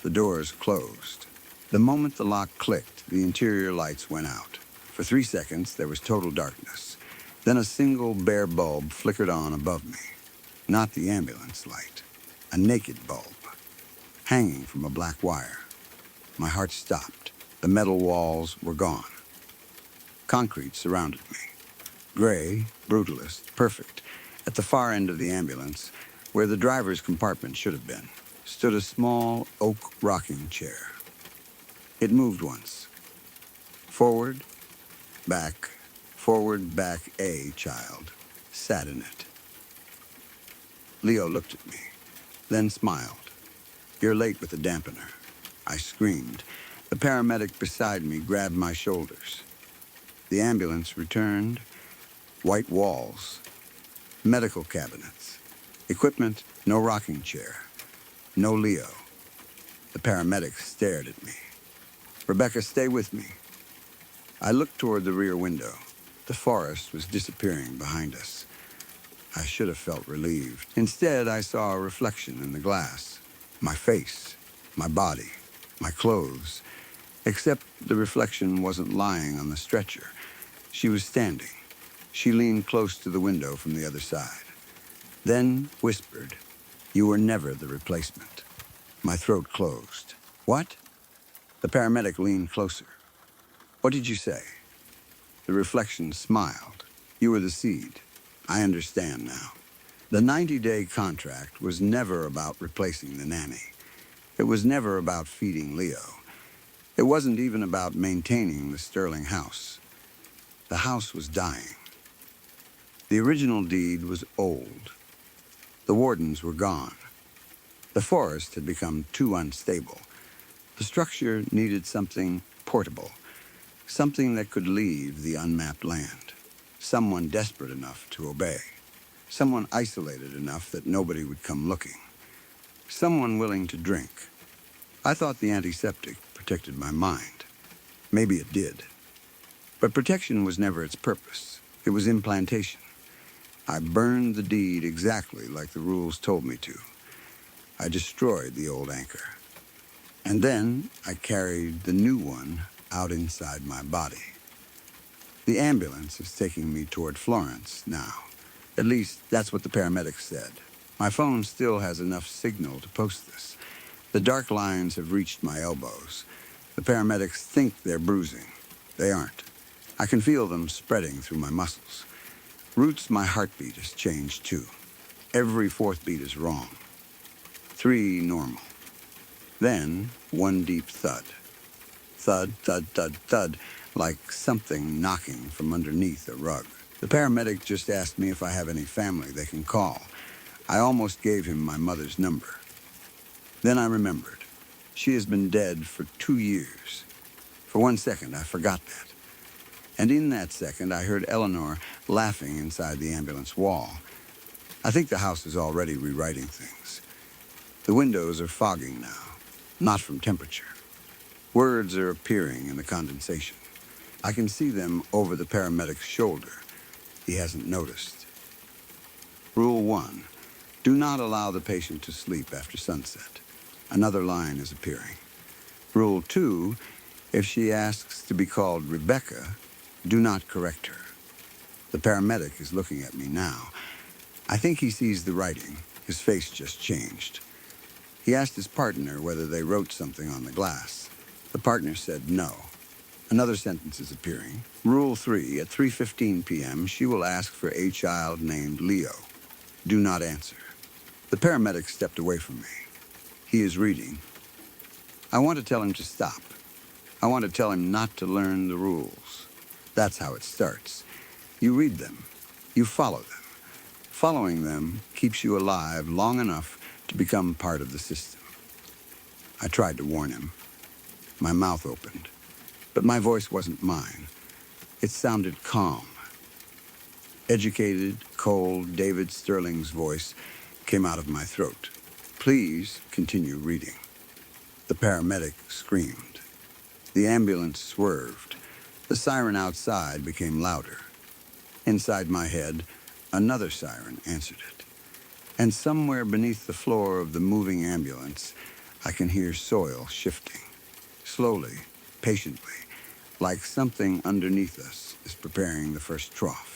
The doors closed. The moment the lock clicked, the interior lights went out. For 3 seconds, there was total darkness. Then a single bare bulb flickered on above me. Not the ambulance light. A naked bulb, hanging from a black wire. My heart stopped. The metal walls were gone. Concrete surrounded me. Gray, brutalist, perfect. At the far end of the ambulance, where the driver's compartment should have been, stood a small oak rocking chair. It moved once. Forward, back, a child sat in it. Leo looked at me, then smiled. "You're late with the dampener." I screamed. The paramedic beside me grabbed my shoulders. The ambulance returned. White walls, medical cabinets, equipment, no rocking chair, no Leo. The paramedic stared at me. "Rebecca, stay with me." I looked toward the rear window. The forest was disappearing behind us. I should have felt relieved. Instead, I saw a reflection in the glass. My face, my body, my clothes. Except the reflection wasn't lying on the stretcher. She was standing. She leaned close to the window from the other side. Then whispered, "You were never the replacement." My throat closed. "What?" The paramedic leaned closer. "What did you say?" The reflection smiled. "You were the seed. I understand now." The 90-day contract was never about replacing the nanny. It was never about feeding Leo. It wasn't even about maintaining the Sterling house. The house was dying. The original deed was old. The wardens were gone. The forest had become too unstable. The structure needed something portable, something that could leave the unmapped land, someone desperate enough to obey, someone isolated enough that nobody would come looking, someone willing to drink. I thought the antiseptic protected my mind. Maybe it did. But protection was never its purpose. It was implantation. I burned the deed exactly like the rules told me to. I destroyed the old anchor. And then I carried the new one out inside my body. The ambulance is taking me toward Florence now. At least, that's what the paramedic said. My phone still has enough signal to post this. The dark lines have reached my elbows. The paramedics think they're bruising. They aren't. I can feel them spreading through my muscles. Roots, my heartbeat has changed too. Every fourth beat is wrong. 3 normal. Then 1 deep thud. Thud, thud, thud, thud, like something knocking from underneath a rug. The paramedic just asked me if I have any family they can call. I almost gave him my mother's number. Then I remembered. She has been dead for 2 years. For 1 second, I forgot that. And in that second, I heard Eleanor laughing inside the ambulance wall. I think the house is already rewriting things. The windows are fogging now, not from temperature. Words are appearing in the condensation. I can see them over the paramedic's shoulder. He hasn't noticed. Rule 1, do not allow the patient to sleep after sunset. Another line is appearing. Rule 2, if she asks to be called Rebecca, do not correct her. The paramedic is looking at me now. I think he sees the writing. His face just changed. He asked his partner whether they wrote something on the glass. The partner said no. Another sentence is appearing. Rule 3, at 3:15 p.m., she will ask for a child named Leo. Do not answer. The paramedic stepped away from me. He is reading. I want to tell him to stop. I want to tell him not to learn the rules. That's how it starts. You read them. You follow them. Following them keeps you alive long enough to become part of the system. I tried to warn him. My mouth opened, but my voice wasn't mine. It sounded calm. Educated, cold David Sterling's voice came out of my throat. Please continue reading. The paramedic screamed. The ambulance swerved. The siren outside became louder. Inside my head, another siren answered it. And somewhere beneath the floor of the moving ambulance, I can hear soil shifting. Slowly, patiently, like something underneath us is preparing the first trough.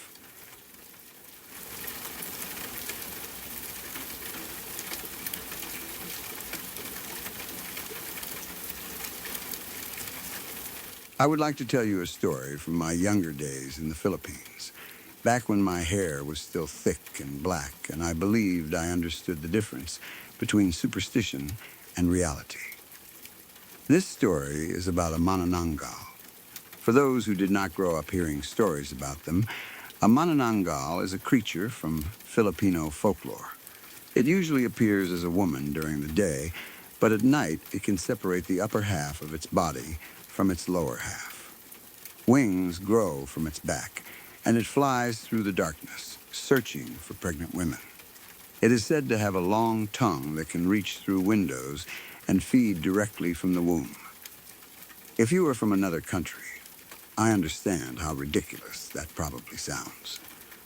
I would like to tell you a story from my younger days in the Philippines, back when my hair was still thick and black, and I believed I understood the difference between superstition and reality. This story is about a manananggal. For those who did not grow up hearing stories about them, a manananggal is a creature from Filipino folklore. It usually appears as a woman during the day, but at night it can separate the upper half of its body from its lower half. Wings grow from its back, and it flies through the darkness, searching for pregnant women. It is said to have a long tongue that can reach through windows and feed directly from the womb. If you are from another country, I understand how ridiculous that probably sounds.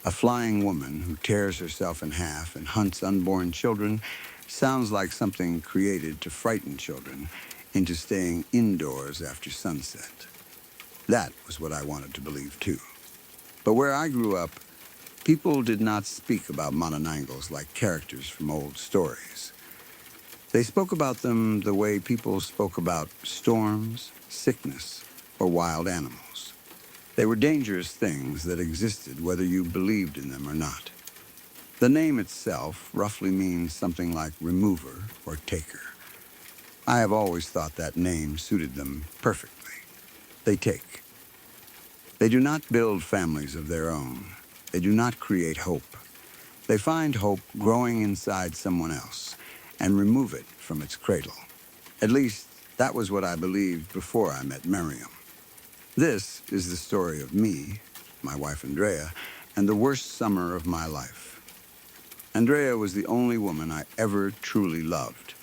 A flying woman who tears herself in half and hunts unborn children sounds like something created to frighten children into staying indoors after sunset. That was what I wanted to believe too. But where I grew up, people did not speak about mananangals like characters from old stories. They spoke about them the way people spoke about storms, sickness, or wild animals. They were dangerous things that existed whether you believed in them or not. The name itself roughly means something like remover or taker. I have always thought that name suited them perfectly. They take. They do not build families of their own. They do not create hope. They find hope growing inside someone else and remove it from its cradle. At least, that was what I believed before I met Miriam. This is the story of me, my wife Andrea, and the worst summer of my life. Andrea was the only woman I ever truly loved.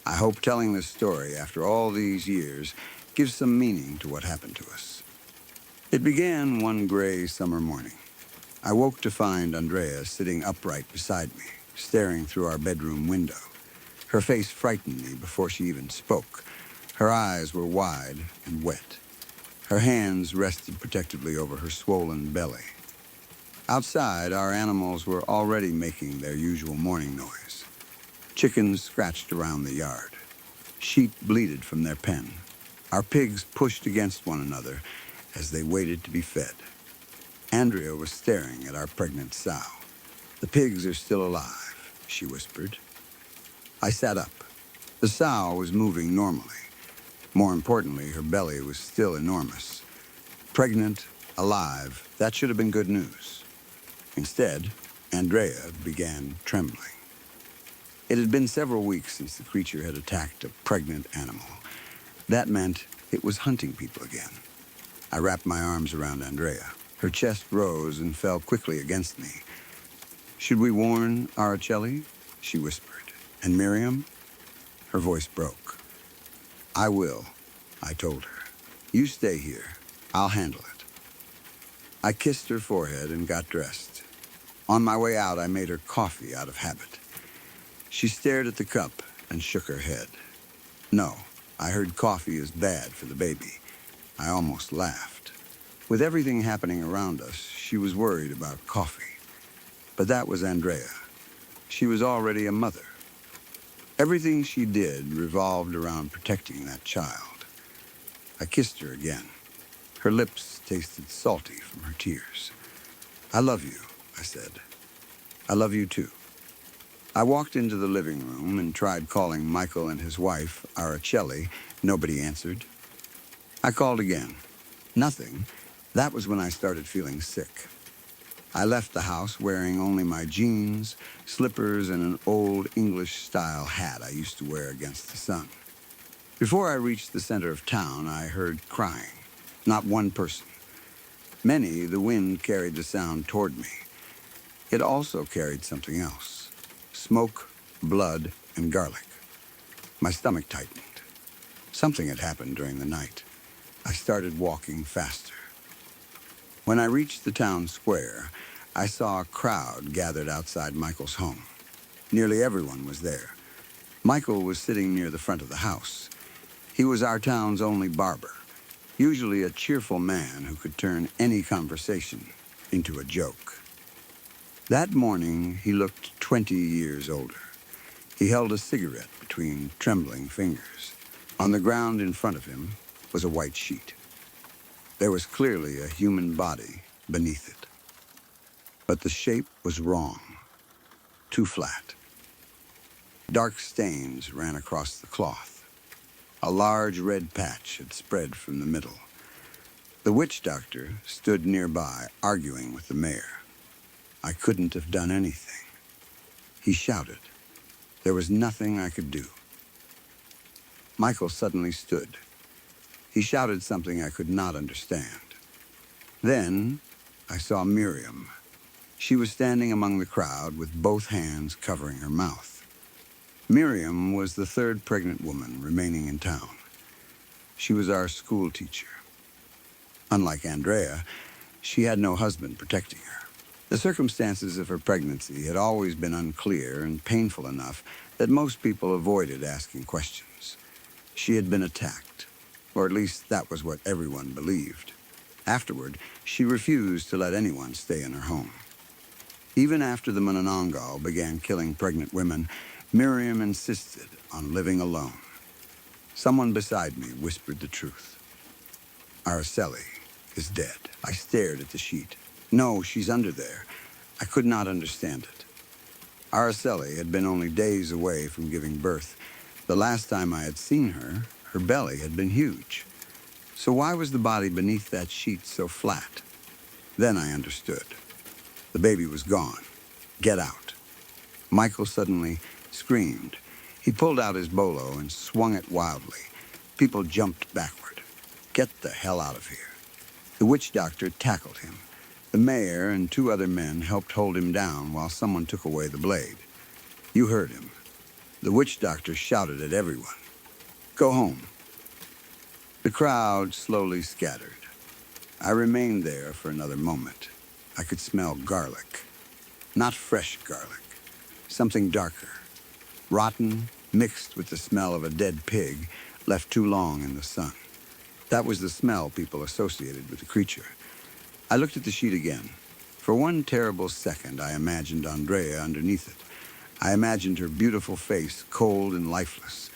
I hope telling this story after all these years gives some meaning to what happened to us. It began one gray summer morning. I woke to find Andrea sitting upright beside me, staring through our bedroom window. Her face frightened me before she even spoke. Her eyes were wide and wet. Her hands rested protectively over her swollen belly. Outside, our animals were already making their usual morning noise. Chickens scratched around the yard. Sheep bleated from their pen. Our pigs pushed against one another as they waited to be fed. Andrea was staring at our pregnant sow. "The pigs are still alive," she whispered. I sat up. The sow was moving normally. More importantly, her belly was still enormous. Pregnant, alive, that should have been good news. Instead, Andrea began trembling. It had been several weeks since the creature had attacked a pregnant animal. That meant it was hunting people again. I wrapped my arms around Andrea. Her chest rose and fell quickly against me. "Should we warn Araceli?" she whispered. "And Miriam?" Her voice broke. "I will," I told her. "You stay here. I'll handle it." I kissed her forehead and got dressed. On my way out, I made her coffee out of habit. She stared at the cup and shook her head. No, I heard coffee is bad for the baby. I almost laughed. With everything happening around us, she was worried about coffee. But that was Andrea. She was already a mother. Everything she did revolved around protecting that child. I kissed her again. Her lips tasted salty from her tears. "I love you," I said. "I love you too." I walked into the living room and tried calling Michael and his wife, Araceli. Nobody answered. I called again. Nothing. That was when I started feeling sick. I left the house wearing only my jeans, slippers, and an old English-style hat I used to wear against the sun. Before I reached the center of town, I heard crying. Not one person. Many, the wind carried the sound toward me. It also carried something else. Smoke, blood, and garlic. My stomach tightened. Something had happened during the night. I started walking faster. When I reached the town square, I saw a crowd gathered outside Michael's home. Nearly everyone was there. Michael was sitting near the front of the house. He was our town's only barber, usually a cheerful man who could turn any conversation into a joke. That morning, he looked 20 years older. He held a cigarette between trembling fingers. On the ground in front of him was a white sheet. There was clearly a human body beneath it. But the shape was wrong, too flat. Dark stains ran across the cloth. A large red patch had spread from the middle. The witch doctor stood nearby, arguing with the mayor. I couldn't have done anything. He shouted. There was nothing I could do. Michael suddenly stood. He shouted something I could not understand. Then I saw Miriam. She was standing among the crowd with both hands covering her mouth. Miriam was the third pregnant woman remaining in town. She was our school teacher. Unlike Andrea, she had no husband protecting her. The circumstances of her pregnancy had always been unclear and painful enough that most people avoided asking questions. She had been attacked, or at least that was what everyone believed. Afterward, she refused to let anyone stay in her home. Even after the Manananggal began killing pregnant women, Miriam insisted on living alone. Someone beside me whispered the truth. Araceli is dead. I stared at the sheet. No, she's under there. I could not understand it. Araceli had been only days away from giving birth. The last time I had seen her, her belly had been huge. So why was the body beneath that sheet so flat? Then I understood. The baby was gone. Get out. Michael suddenly screamed. He pulled out his bolo and swung it wildly. People jumped backward. Get the hell out of here. The witch doctor tackled him. The mayor and two other men helped hold him down while someone took away the blade. You heard him. The witch doctor shouted at everyone. Go home. The crowd slowly scattered. I remained there for another moment. I could smell garlic. Not fresh garlic. Something darker. Rotten, mixed with the smell of a dead pig left too long in the sun. That was the smell people associated with the creature. I looked at the sheet again. For one terrible second, I imagined Andrea underneath it. I imagined her beautiful face, cold and lifeless.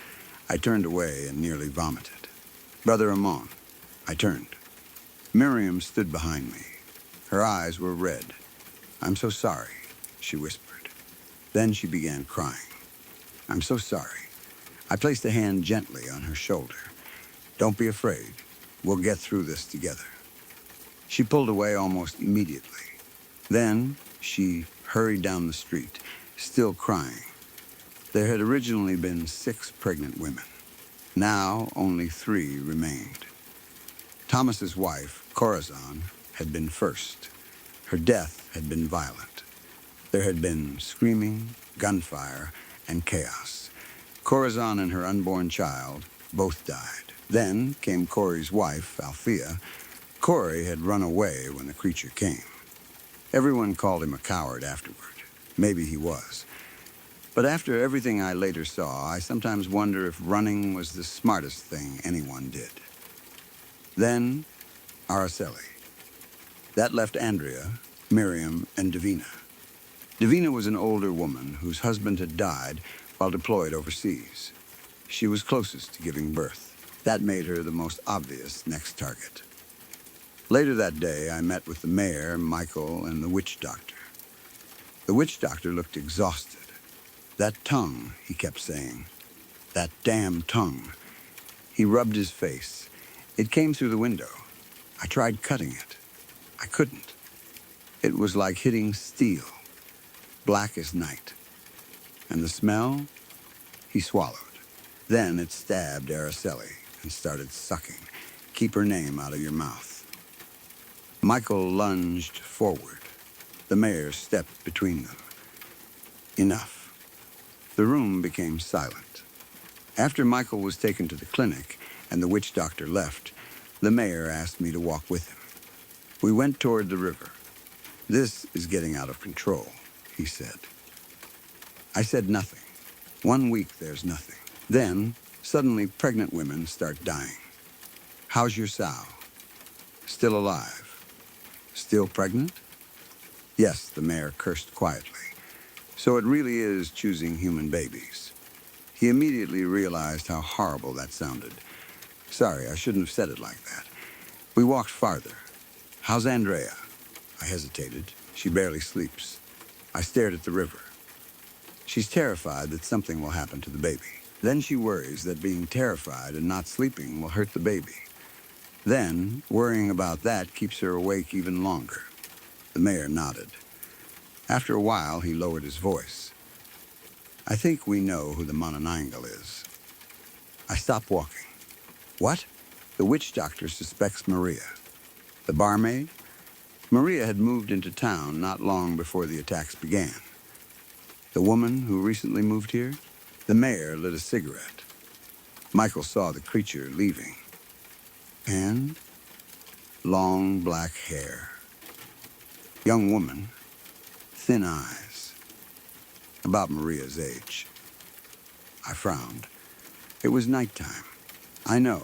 I turned away and nearly vomited. Brother Amon. I turned. Miriam stood behind me. Her eyes were red. I'm so sorry, she whispered. Then she began crying. I'm so sorry. I placed a hand gently on her shoulder. Don't be afraid. We'll get through this together. She pulled away almost immediately. Then she hurried down the street, still crying. There had originally been 6 pregnant women. Now only 3 remained. Thomas's wife, Corazon, had been first. Her death had been violent. There had been screaming, gunfire, and chaos. Corazon and her unborn child both died. Then came Corey's wife, Althea. Corey had run away when the creature came. Everyone called him a coward afterward. Maybe he was. But after everything I later saw, I sometimes wonder if running was the smartest thing anyone did. Then, Araceli. That left Andrea, Miriam, and Davina. Davina was an older woman whose husband had died while deployed overseas. She was closest to giving birth. That made her the most obvious next target. Later that day, I met with the mayor, Michael, and the witch doctor. The witch doctor looked exhausted. That tongue, he kept saying. That damn tongue. He rubbed his face. It came through the window. I tried cutting it. I couldn't. It was like hitting steel, black as night. And the smell? He swallowed. Then it stabbed Araceli and started sucking. Keep her name out of your mouth. Michael lunged forward. The mayor stepped between them. Enough. The room became silent. After Michael was taken to the clinic and the witch doctor left, the mayor asked me to walk with him. We went toward the river. This is getting out of control, he said. I said nothing. 1 week, there's nothing. Then, suddenly, pregnant women start dying. How's your sow? Still alive? Still pregnant? Yes, the mayor cursed quietly. So it really is choosing human babies. He immediately realized how horrible that sounded. Sorry, I shouldn't have said it like that. We walked farther. How's Andrea? I hesitated. She barely sleeps. I stared at the river. She's terrified that something will happen to the baby. Then she worries that being terrified and not sleeping will hurt the baby. Then, worrying about that keeps her awake even longer. The mayor nodded. After a while, he lowered his voice. I think we know who the Mononangle is. I stopped walking. What? The witch doctor suspects Maria. The barmaid? Maria had moved into town not long before the attacks began. The woman who recently moved here? The mayor lit a cigarette. Michael saw the creature leaving. And long black hair. Young woman, thin eyes. About Maria's age. I frowned. It was nighttime. I know.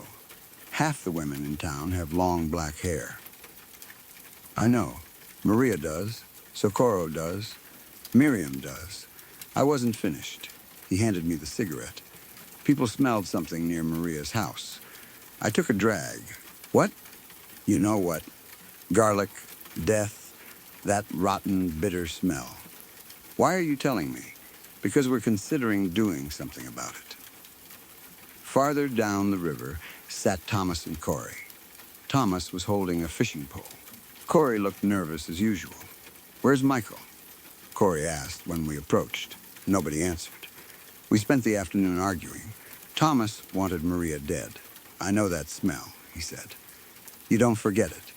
Half the women in town have long black hair. I know. Maria does. Socorro does. Miriam does. I wasn't finished. He handed me the cigarette. People smelled something near Maria's house. I took a drag. What? You know what? Garlic, death, that rotten, bitter smell. Why are you telling me? Because we're considering doing something about it. Farther down the river sat Thomas and Corey. Thomas was holding a fishing pole. Corey looked nervous as usual. Where's Michael? Corey asked when we approached. Nobody answered. We spent the afternoon arguing. Thomas wanted Maria dead. I know that smell, he said. You don't forget it.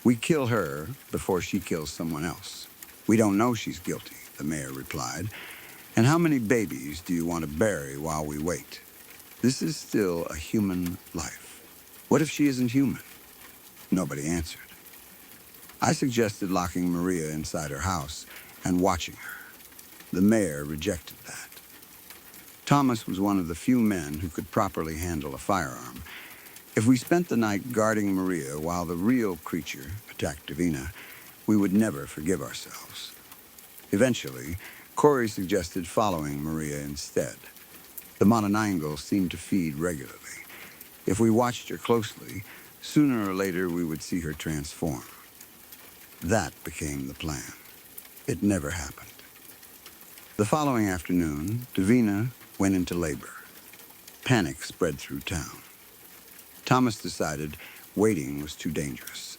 We kill her before she kills someone else. We don't know she's guilty, the mayor replied. And how many babies do you want to bury while we wait? This is still a human life. What if she isn't human? Nobody answered. I suggested locking Maria inside her house and watching her. The mayor rejected that. Thomas was one of the few men who could properly handle a firearm. If we spent the night guarding Maria while the real creature attacked Davina, we would never forgive ourselves. Eventually, Corey suggested following Maria instead. The Mononangle seemed to feed regularly. If we watched her closely, sooner or later we would see her transform. That became the plan. It never happened. The following afternoon, Davina went into labor. Panic spread through town. Thomas decided waiting was too dangerous.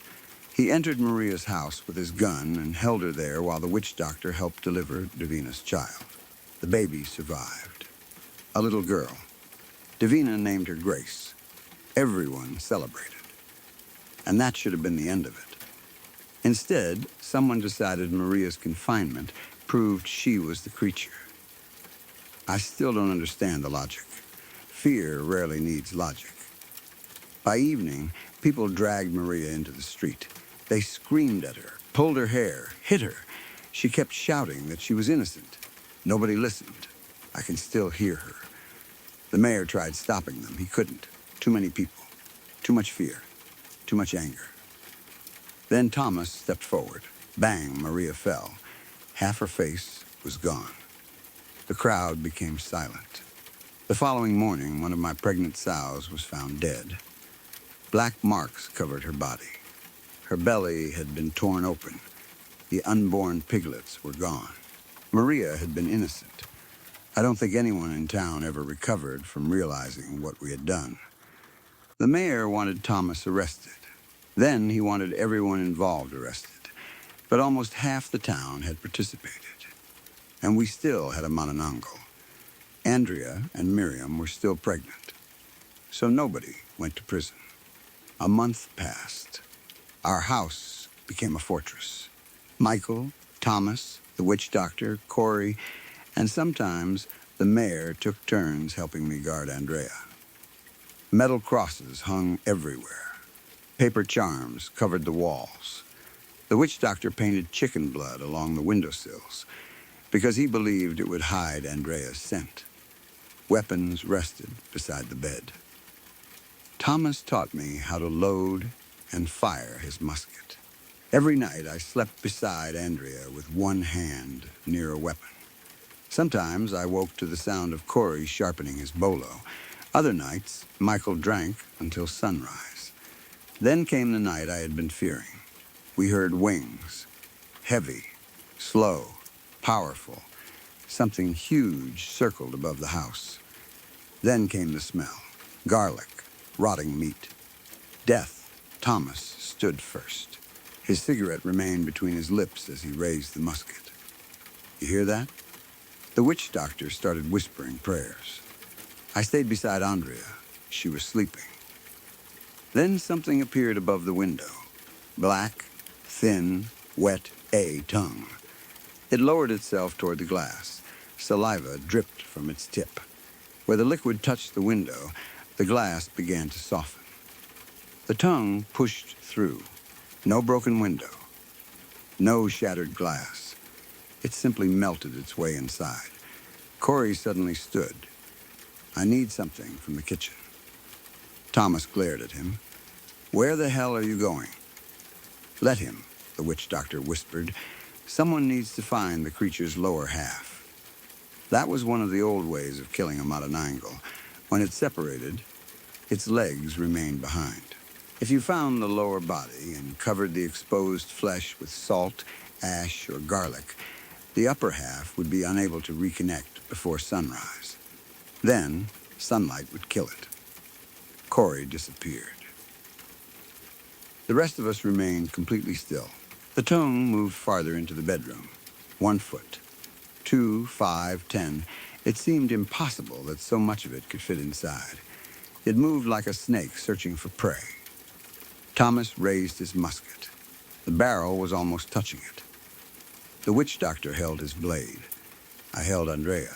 He entered Maria's house with his gun and held her there while the witch doctor helped deliver Davina's child. The baby survived. A little girl. Davina named her Grace. Everyone celebrated. And that should have been the end of it. Instead, someone decided Maria's confinement proved she was the creature. I still don't understand the logic. Fear rarely needs logic. By evening, people dragged Maria into the street. They screamed at her, pulled her hair, hit her. She kept shouting that she was innocent. Nobody listened. I can still hear her. The mayor tried stopping them. He couldn't. Too many people. Too much fear. Too much anger. Then Thomas stepped forward. Bang, Maria fell. Half her face was gone. The crowd became silent. The following morning, one of my pregnant sows was found dead. Black marks covered her body. Her belly had been torn open. The unborn piglets were gone. Maria had been innocent. I don't think anyone in town ever recovered from realizing what we had done. The mayor wanted Thomas arrested. Then he wanted everyone involved arrested. But almost half the town had participated, and we still had a manananggal. Andrea and Miriam were still pregnant, so nobody went to prison. A month passed. Our house became a fortress. Michael, Thomas, the witch doctor, Corey, and sometimes the mayor took turns helping me guard Andrea. Metal crosses hung everywhere. Paper charms covered the walls. The witch doctor painted chicken blood along the windowsills because he believed it would hide Andrea's scent. Weapons rested beside the bed. Thomas taught me how to load and fire his musket. Every night I slept beside Andrea with one hand near a weapon. Sometimes I woke to the sound of Corey sharpening his bolo. Other nights, Michael drank until sunrise. Then came the night I had been fearing. We heard wings. Heavy, slow, powerful. Something huge circled above the house. Then came the smell. Garlic, rotting meat. Death. Thomas stood first. His cigarette remained between his lips as he raised the musket. You hear that? The witch doctor started whispering prayers. I stayed beside Andrea. She was sleeping. Then something appeared above the window. Black, thin, wet, a tongue. It lowered itself toward the glass. Saliva dripped from its tip. Where the liquid touched the window, the glass began to soften. The tongue pushed through. No broken window. No shattered glass. It simply melted its way inside. Corey suddenly stood. I need something from the kitchen. Thomas glared at him. Where the hell are you going? Let him, the witch doctor whispered. Someone needs to find the creature's lower half. That was one of the old ways of killing a manananggal. When it separated, its legs remained behind. If you found the lower body and covered the exposed flesh with salt, ash, or garlic, the upper half would be unable to reconnect before sunrise. Then, sunlight would kill it. Corey disappeared. The rest of us remained completely still. The tongue moved farther into the bedroom. 1 foot. 2, 5, 10. It seemed impossible that so much of it could fit inside. It moved like a snake searching for prey. Thomas raised his musket. The barrel was almost touching it. The witch doctor held his blade. I held Andrea.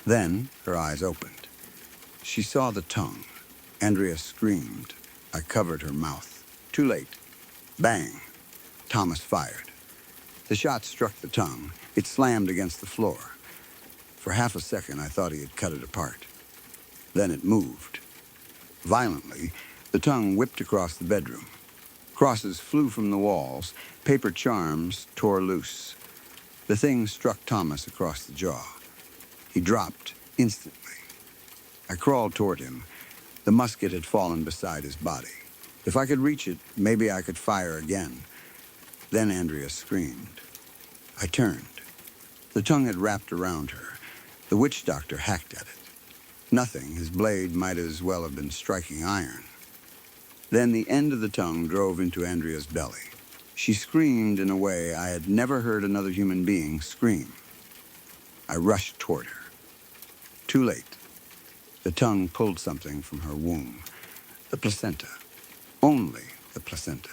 Then her eyes opened. She saw the tongue. Andrea screamed. I covered her mouth. Too late. Bang. Thomas fired. The shot struck the tongue. It slammed against the floor. For half a second, I thought he had cut it apart. Then it moved. Violently, the tongue whipped across the bedroom. Crosses flew from the walls. Paper charms tore loose. The thing struck Thomas across the jaw. He dropped instantly. I crawled toward him. The musket had fallen beside his body. If I could reach it, maybe I could fire again. Then Andrea screamed. I turned. The tongue had wrapped around her. The witch doctor hacked at it. Nothing. His blade might as well have been striking iron. Then the end of the tongue drove into Andrea's belly. She screamed in a way I had never heard another human being scream. I rushed toward her. Too late. The tongue pulled something from her womb. The placenta. Only the placenta.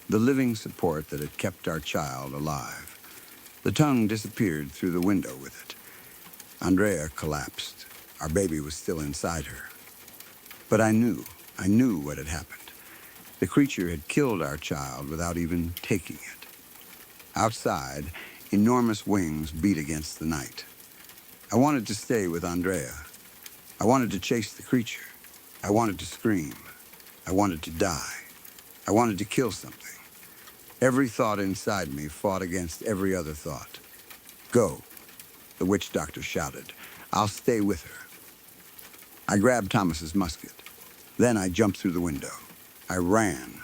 The living support that had kept our child alive. The tongue disappeared through the window with it. Andrea collapsed. Our baby was still inside her. But I knew what had happened. The creature had killed our child without even taking it. Outside, enormous wings beat against the night. I wanted to stay with Andrea. I wanted to chase the creature. I wanted to scream. I wanted to die. I wanted to kill something. Every thought inside me fought against every other thought. Go, the witch doctor shouted. I'll stay with her. I grabbed Thomas's musket. Then I jumped through the window. I ran.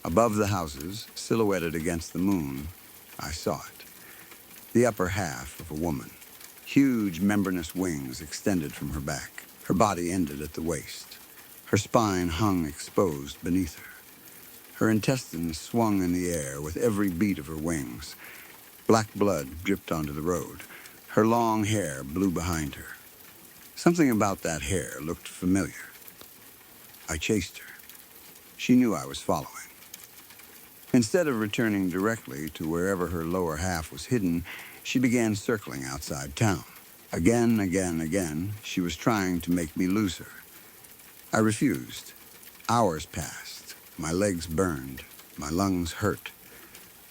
Above the houses, silhouetted against the moon, I saw it. The upper half of a woman. Huge membranous wings extended from her back. Her body ended at the waist. Her spine hung exposed beneath her. Her intestines swung in the air with every beat of her wings. Black blood dripped onto the road. Her long hair blew behind her. Something about that hair looked familiar. I chased her. She knew I was following. Instead of returning directly to wherever her lower half was hidden, she began circling outside town. Again, she was trying to make me lose her. I refused. Hours passed. My legs burned. My lungs hurt.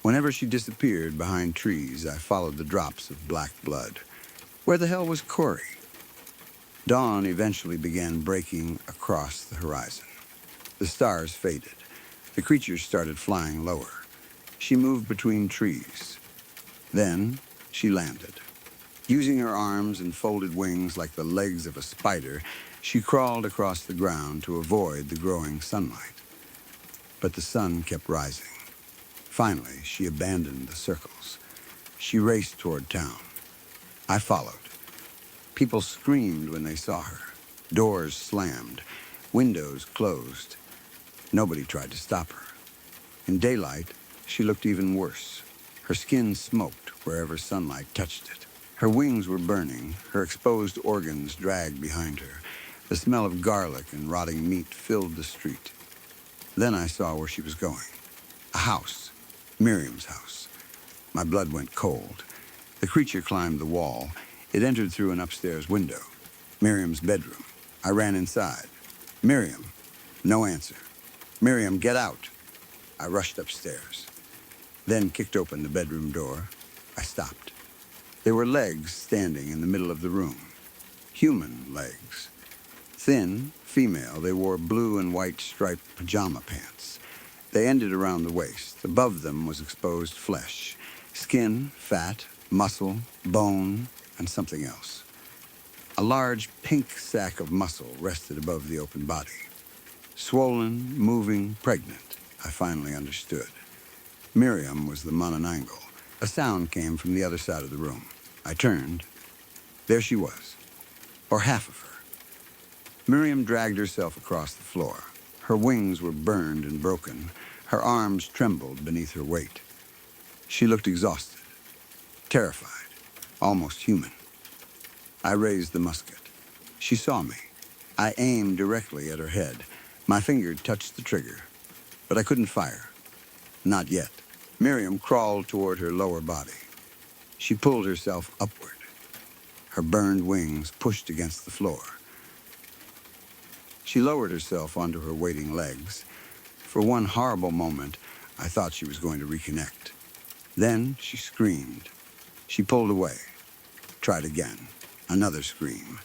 Whenever she disappeared behind trees, I followed the drops of black blood. Where the hell was Corey? Dawn eventually began breaking across the horizon. The stars faded. The creatures started flying lower. She moved between trees. Then she landed. Using her arms and folded wings like the legs of a spider, she crawled across the ground to avoid the growing sunlight. But the sun kept rising. Finally, she abandoned the circles. She raced toward town. I followed. People screamed when they saw her. Doors slammed. Windows closed. Nobody tried to stop her. In daylight, she looked even worse. Her skin smoked wherever sunlight touched it. Her wings were burning. Her exposed organs dragged behind her. The smell of garlic and rotting meat filled the street. Then I saw where she was going. A house. Miriam's house. My blood went cold. The creature climbed the wall. It entered through an upstairs window. Miriam's bedroom. I ran inside. Miriam. No answer. Miriam, get out. I rushed upstairs. Then kicked open the bedroom door. I stopped. There were legs standing in the middle of the room. Human legs. Thin, female, they wore blue and white striped pajama pants. They ended around the waist. Above them was exposed flesh. Skin, fat, muscle, bone, and something else. A large pink sack of muscle rested above the open body. Swollen, moving, pregnant, I finally understood. Miriam was the Mononangle. A sound came from the other side of the room. I turned. There she was, or half of her. Miriam dragged herself across the floor. Her wings were burned and broken. Her arms trembled beneath her weight. She looked exhausted, terrified, almost human. I raised the musket. She saw me. I aimed directly at her head. My finger touched the trigger, but I couldn't fire. Not yet. Miriam crawled toward her lower body. She pulled herself upward. Her burned wings pushed against the floor. She lowered herself onto her waiting legs. For one horrible moment, I thought she was going to reconnect. Then she screamed. She pulled away. Tried again. Another scream.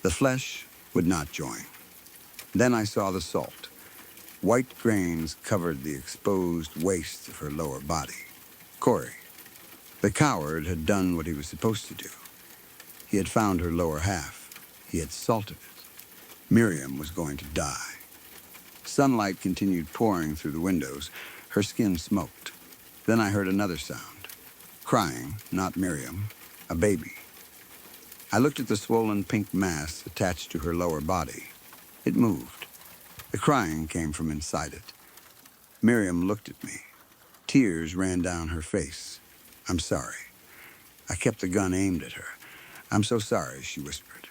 The flesh would not join. Then I saw the salt. White grains covered the exposed waist of her lower body. Corey. The coward had done what he was supposed to do. He had found her lower half. He had salted it. Miriam was going to die. Sunlight continued pouring through the windows. Her skin smoked. Then I heard another sound. Crying, not Miriam, a baby. I looked at the swollen pink mass attached to her lower body. It moved. The crying came from inside it. Miriam looked at me. Tears ran down her face. I'm sorry. I kept the gun aimed at her. I'm so sorry, she whispered.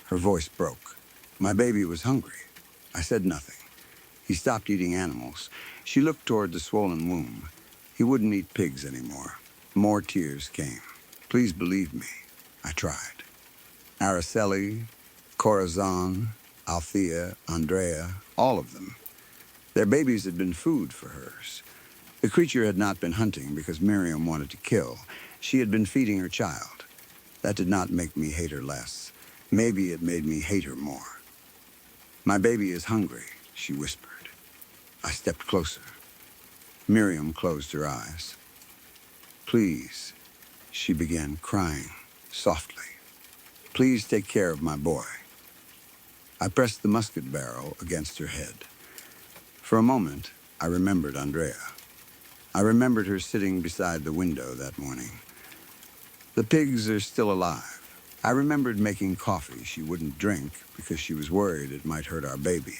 Her voice broke. My baby was hungry. I said nothing. He stopped eating animals. She looked toward the swollen womb. He wouldn't eat pigs anymore. More tears came. Please believe me. I tried. Araceli, Corazon, Althea, Andrea, all of them. Their babies had been food for hers. The creature had not been hunting because Miriam wanted to kill. She had been feeding her child. That did not make me hate her less. Maybe it made me hate her more. My baby is hungry, she whispered. I stepped closer. Miriam closed her eyes. Please, she began crying softly. Please take care of my boy. I pressed the musket barrel against her head. For a moment, I remembered Andrea. I remembered her sitting beside the window that morning. The pigs are still alive. I remembered making coffee she wouldn't drink because she was worried it might hurt our baby.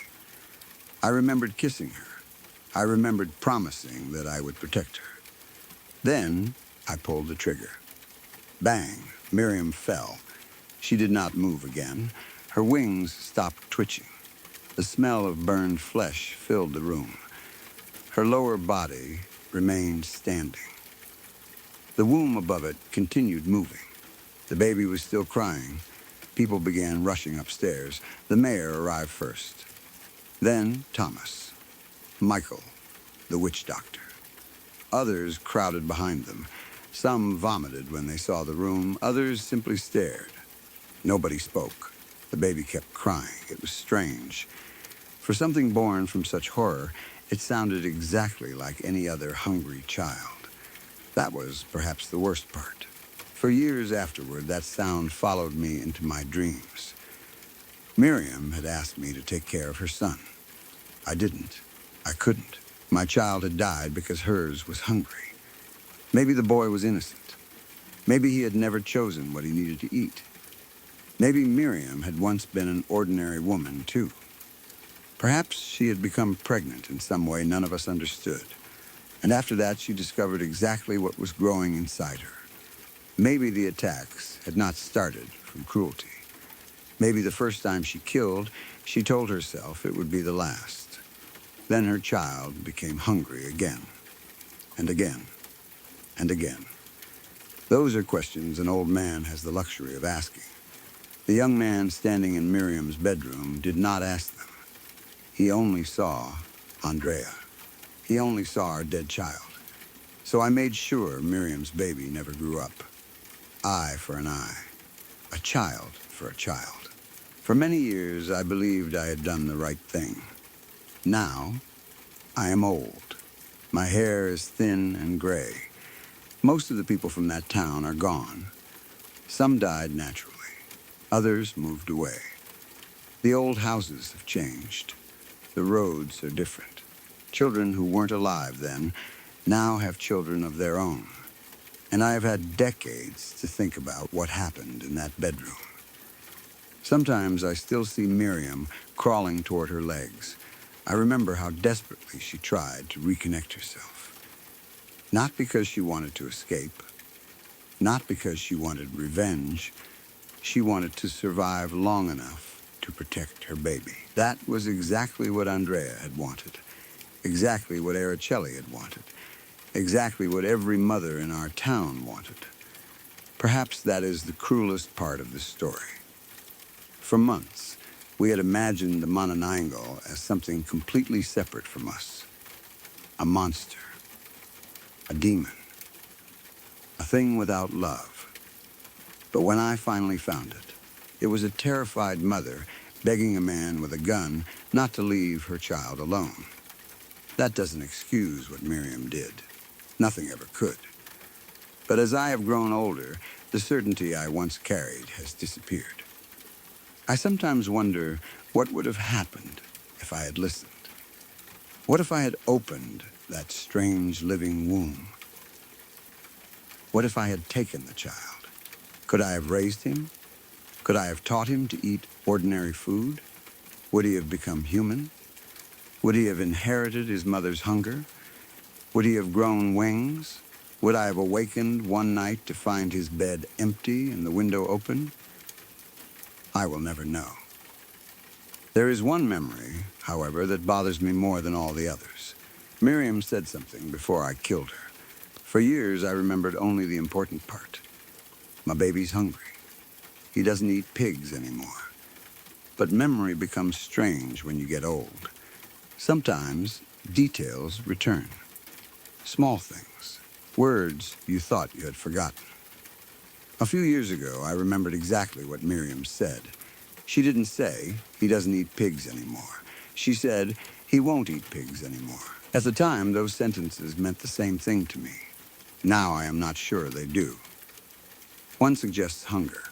I remembered kissing her. I remembered promising that I would protect her. Then I pulled the trigger. Bang! Miriam fell. She did not move again. Her wings stopped twitching. The smell of burned flesh filled the room. Her lower body remained standing. The womb above it continued moving. The baby was still crying. People began rushing upstairs. The mayor arrived first. Then Thomas. Michael, the witch doctor. Others crowded behind them. Some vomited when they saw the room. Others simply stared. Nobody spoke. The baby kept crying. It was strange. For something born from such horror, it sounded exactly like any other hungry child. That was perhaps the worst part. For years afterward, that sound followed me into my dreams. Miriam had asked me to take care of her son. I didn't. I couldn't. My child had died because hers was hungry. Maybe the boy was innocent. Maybe he had never chosen what he needed to eat. Maybe Miriam had once been an ordinary woman, too. Perhaps she had become pregnant in some way none of us understood. And after that, she discovered exactly what was growing inside her. Maybe the attacks had not started from cruelty. Maybe the first time she killed, she told herself it would be the last. Then her child became hungry again, and again, and again. Those are questions an old man has the luxury of asking. The young man standing in Miriam's bedroom did not ask them. He only saw Andrea. He only saw our dead child. So I made sure Miriam's baby never grew up. Eye for an eye. A child for a child. For many years, I believed I had done the right thing. Now, I am old. My hair is thin and gray. Most of the people from that town are gone. Some died naturally. Others moved away. The old houses have changed. The roads are different. Children who weren't alive then now have children of their own. And I have had decades to think about what happened in that bedroom. Sometimes I still see Miriam crawling toward her legs. I remember how desperately she tried to reconnect herself. Not because she wanted to escape. Not because she wanted revenge. She wanted to survive long enough to protect her baby. That was exactly what Andrea had wanted. Exactly what Araceli had wanted. Exactly what every mother in our town wanted. Perhaps that is the cruelest part of the story. For months, we had imagined the Manananggal as something completely separate from us. A monster. A demon. A thing without love. But when I finally found it, it was a terrified mother begging a man with a gun not to leave her child alone. That doesn't excuse what Miriam did. Nothing ever could. But as I have grown older, the certainty I once carried has disappeared. I sometimes wonder what would have happened if I had listened. What if I had opened that strange living womb? What if I had taken the child? Could I have raised him? Could I have taught him to eat ordinary food? Would he have become human? Would he have inherited his mother's hunger? Would he have grown wings? Would I have awakened one night to find his bed empty and the window open? I will never know. There is one memory, however, that bothers me more than all the others. Miriam said something before I killed her. For years, I remembered only the important part. My baby's hungry. He doesn't eat pigs anymore. But memory becomes strange when you get old. Sometimes details return. Small things. Words you thought you had forgotten. A few years ago, I remembered exactly what Miriam said. She didn't say, he doesn't eat pigs anymore. She said, he won't eat pigs anymore. At the time, those sentences meant the same thing to me. Now I am not sure they do. One suggests hunger.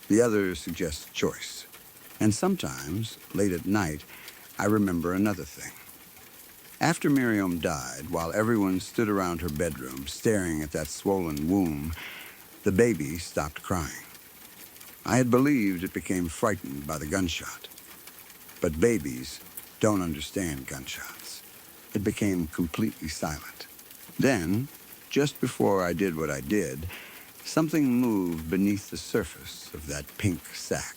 The other suggests choice. And sometimes, late at night, I remember another thing. After Miriam died, while everyone stood around her bedroom staring at that swollen womb, the baby stopped crying. I had believed it became frightened by the gunshot. But babies don't understand gunshots. it became completely silent. Then, just before I did what I did, something moved beneath the surface of that pink sack.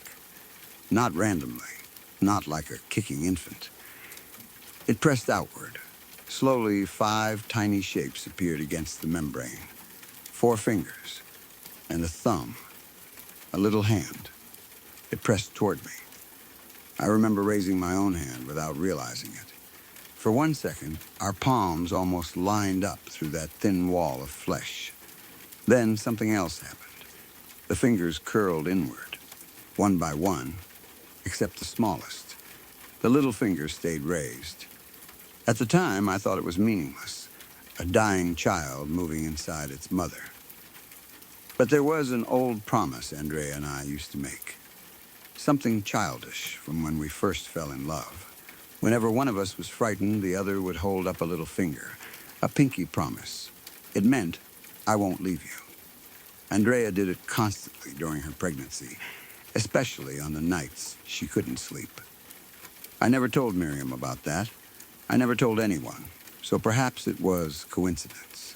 Not randomly, not like a kicking infant. It pressed outward. Slowly, 5 tiny shapes appeared against the membrane. 4 fingers, and a thumb, a little hand. It pressed toward me. I remember raising my own hand without realizing it. For 1 second, our palms almost lined up through that thin wall of flesh. Then something else happened. The fingers curled inward, one by one, except the smallest. The little finger stayed raised. At the time, I thought it was meaningless, a dying child moving inside its mother. But there was an old promise Andrea and I used to make. Something childish from when we first fell in love. Whenever one of us was frightened, the other would hold up a little finger, a pinky promise. It meant, I won't leave you. Andrea did it constantly during her pregnancy, especially on the nights she couldn't sleep. I never told Miriam about that. I never told anyone, so perhaps it was coincidence.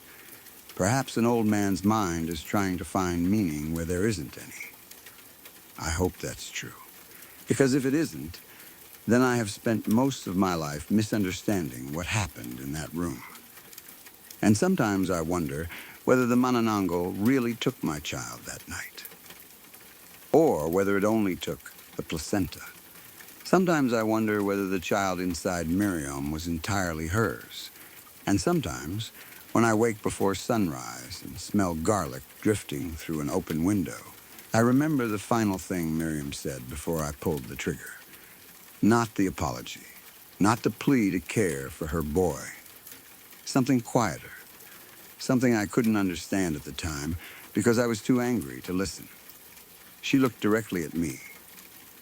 Perhaps an old man's mind is trying to find meaning where there isn't any. I hope that's true. Because if it isn't, then I have spent most of my life misunderstanding what happened in that room. And sometimes I wonder whether the Manananggal really took my child that night. Or whether it only took the placenta. Sometimes I wonder whether the child inside Miriam was entirely hers. And sometimes, when I wake before sunrise and smell garlic drifting through an open window, I remember the final thing Miriam said before I pulled the trigger. Not the apology, not the plea to care for her boy. Something quieter, something I couldn't understand at the time because I was too angry to listen. She looked directly at me.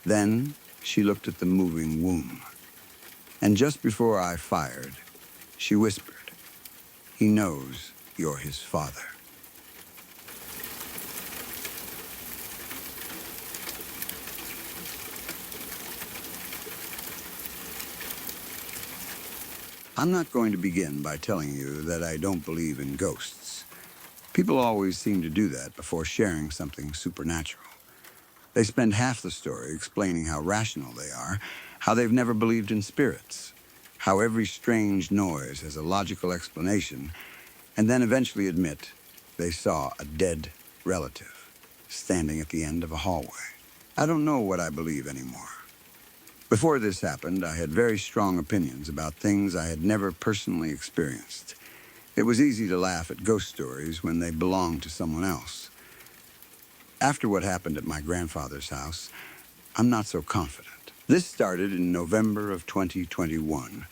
Then she looked at the moving womb. And just before I fired, she whispered, "He knows you're his father." I'm not going to begin by telling you that I don't believe in ghosts. People always seem to do that before sharing something supernatural. They spend half the story explaining how rational they are, how they've never believed in spirits, how every strange noise has a logical explanation, and then eventually admit they saw a dead relative standing at the end of a hallway. I don't know what I believe anymore. Before this happened, I had very strong opinions about things I had never personally experienced. It was easy to laugh at ghost stories when they belonged to someone else. After what happened at my grandfather's house, I'm not so confident. This started in November of 2021,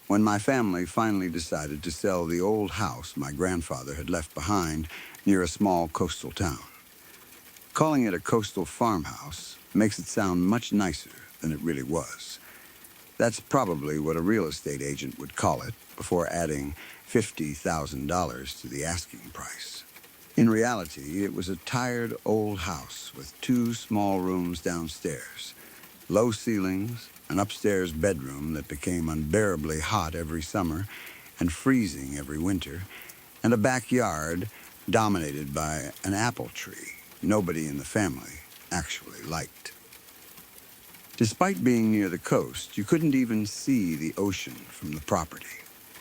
when my family finally decided to sell the old house my grandfather had left behind near a small coastal town. Calling it a coastal farmhouse makes it sound much nicer than it really was. That's probably what a real estate agent would call it before adding $50,000 to the asking price. In reality, it was a tired old house with 2 small rooms downstairs, low ceilings, an upstairs bedroom that became unbearably hot every summer and freezing every winter, and a backyard dominated by an apple tree nobody in the family actually liked. Despite being near the coast, you couldn't even see the ocean from the property.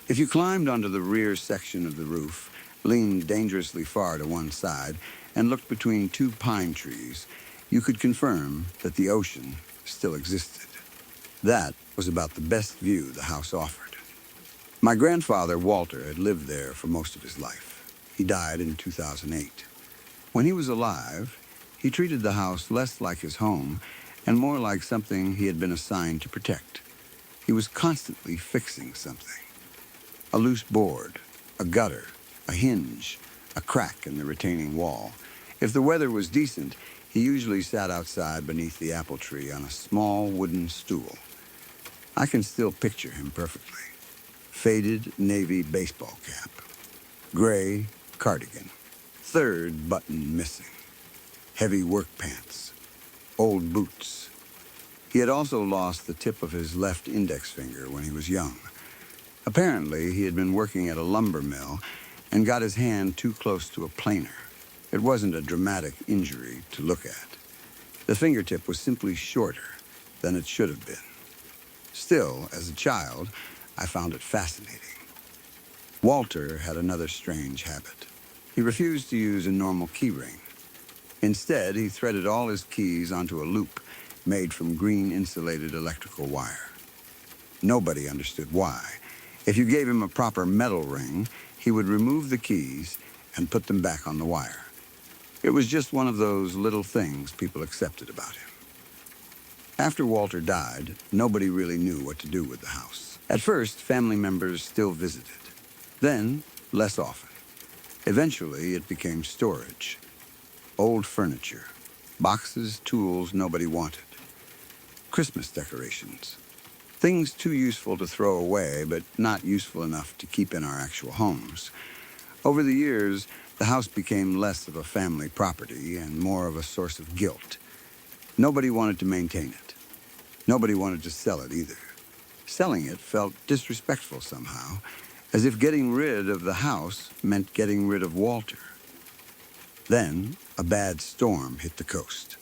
If you climbed onto the rear section of the roof, leaned dangerously far to one side, and looked between 2 pine trees, you could confirm that the ocean still existed. That was about the best view the house offered. My grandfather, Walter, had lived there for most of his life. He died in 2008. When he was alive, he treated the house less like his home and more like something he had been assigned to protect. He was constantly fixing something. A loose board, a gutter, a hinge, a crack in the retaining wall. If the weather was decent, he usually sat outside beneath the apple tree on a small wooden stool. I can still picture him perfectly. Faded navy baseball cap, gray cardigan, 3rd button missing, heavy work pants, old boots. He had also lost the tip of his left index finger when he was young. Apparently, he had been working at a lumber mill and got his hand too close to a planer. It wasn't a dramatic injury to look at. The fingertip was simply shorter than it should have been. Still, as a child, I found it fascinating. Walter had another strange habit. He refused to use a normal key ring. Instead, he threaded all his keys onto a loop made from green insulated electrical wire. Nobody understood why. If you gave him a proper metal ring, he would remove the keys and put them back on the wire. It was just one of those little things people accepted about him. After Walter died, nobody really knew what to do with the house. At first, family members still visited. Then, less often. Eventually, it became storage. Old furniture, boxes, tools nobody wanted. Christmas decorations. Things too useful to throw away, but not useful enough to keep in our actual homes. Over the years, the house became less of a family property and more of a source of guilt. Nobody wanted to maintain it. Nobody wanted to sell it either. Selling it felt disrespectful somehow, as if getting rid of the house meant getting rid of Walter. Then, a bad storm hit the coast.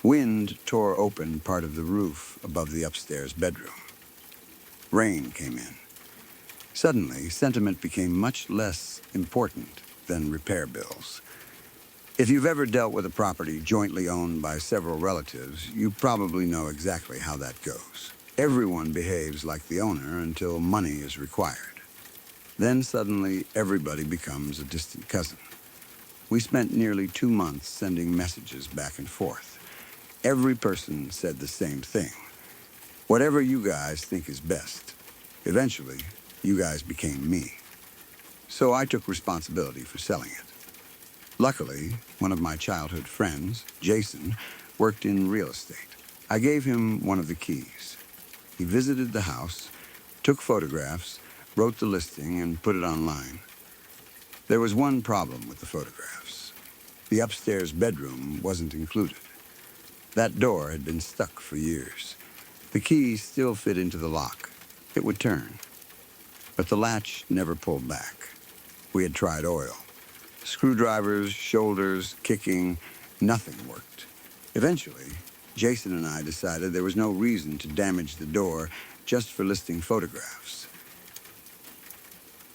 Wind tore open part of the roof above the upstairs bedroom. Rain came in. Suddenly, sentiment became much less important than repair bills. If you've ever dealt with a property jointly owned by several relatives, you probably know exactly how that goes. Everyone behaves like the owner until money is required. Then suddenly, everybody becomes a distant cousin. We spent nearly 2 months sending messages back and forth. Every person said the same thing. Whatever you guys think is best. Eventually, you guys became me. So I took responsibility for selling it. Luckily, one of my childhood friends, Jason, worked in real estate. I gave him one of the keys. He visited the house, took photographs, wrote the listing, and put it online. There was one problem with the photographs. The upstairs bedroom wasn't included. That door had been stuck for years. The key still fit into the lock. It would turn. But the latch never pulled back. We had tried oil. Screwdrivers, shoulders, kicking, nothing worked. Eventually, Jason and I decided there was no reason to damage the door just for listing photographs.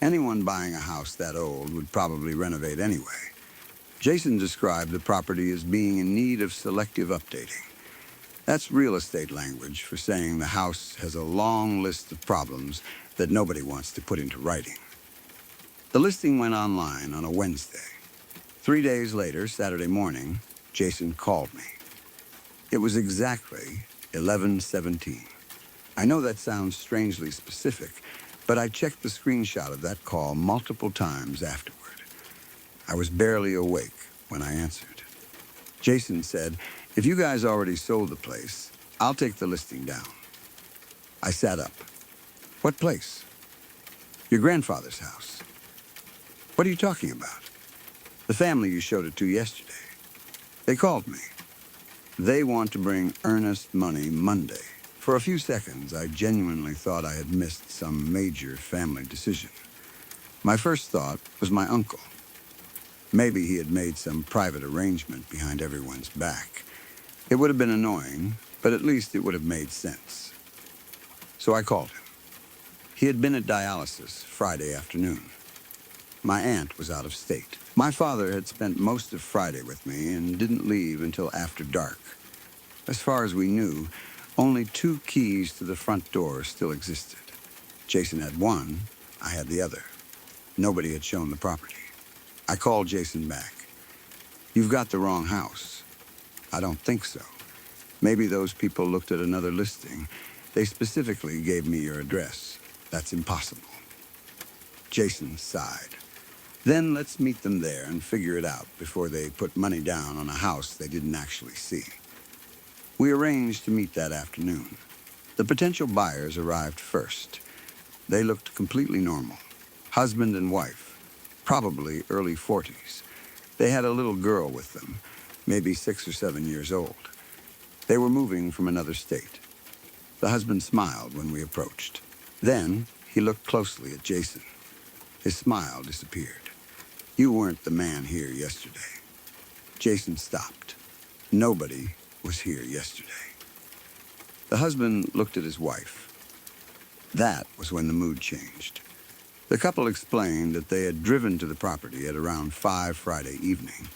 Anyone buying a house that old would probably renovate anyway. Jason described the property as being in need of selective updating. That's real estate language for saying the house has a long list of problems that nobody wants to put into writing. The listing went online on a Wednesday. 3 days later, Saturday morning, Jason called me. It was exactly 11:17. I know that sounds strangely specific, but I checked the screenshot of that call multiple times afterward. I was barely awake when I answered. Jason said, "If you guys already sold the place, I'll take the listing down." I sat up. "What place?" "Your grandfather's house." "What are you talking about?" "The family you showed it to yesterday. They called me. They want to bring earnest money Monday." For a few seconds, I genuinely thought I had missed some major family decision. My first thought was my uncle. Maybe he had made some private arrangement behind everyone's back. It would have been annoying, but at least it would have made sense. So I called him. He had been at dialysis Friday afternoon. My aunt was out of state. My father had spent most of Friday with me and didn't leave until after dark. As far as we knew, only 2 keys to the front door still existed. Jason had one, I had the other. Nobody had shown the property. I called Jason back. "You've got the wrong house." "I don't think so. Maybe those people looked at another listing. They specifically gave me your address. That's impossible." Jason sighed. "Then let's meet them there and figure it out before they put money down on a house they didn't actually see." We arranged to meet that afternoon. The potential buyers arrived first. They looked completely normal. Husband and wife. Probably early 40s. They had a little girl with them, maybe 6 or 7 years old. They were moving from another state. The husband smiled when we approached. Then He looked closely at Jason. His smile disappeared. You weren't the man here yesterday. Jason stopped. Nobody was here yesterday. The husband looked at his wife. That was when the mood changed. The couple explained that they had driven to the property at around 5 Friday evening.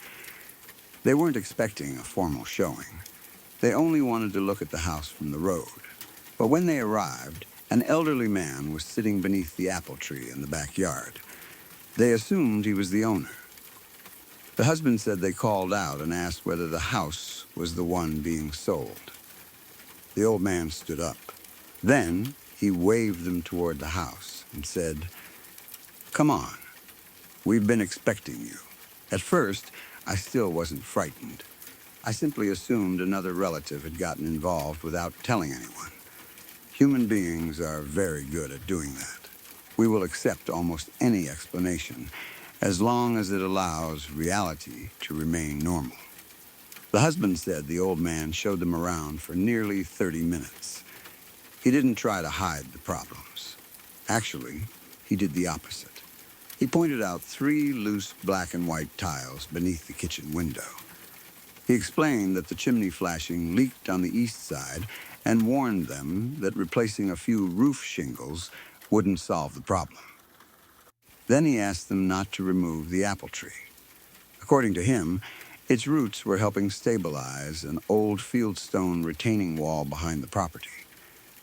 They weren't expecting a formal showing. They only wanted to look at the house from the road. But when they arrived, an elderly man was sitting beneath the apple tree in the backyard. They assumed he was the owner. The husband said they called out and asked whether the house was the one being sold. The old man stood up. Then he waved them toward the house and said, "Come on. We've been expecting you." At first, I still wasn't frightened. I simply assumed another relative had gotten involved without telling anyone. Human beings are very good at doing that. We will accept almost any explanation as long as it allows reality to remain normal. The husband said the old man showed them around for nearly 30 minutes. He didn't try to hide the problems. Actually, he did the opposite. He pointed out 3 loose black and white tiles beneath the kitchen window. He explained that the chimney flashing leaked on the east side and warned them that replacing a few roof shingles wouldn't solve the problem. Then he asked them not to remove the apple tree. According to him, its roots were helping stabilize an old fieldstone retaining wall behind the property.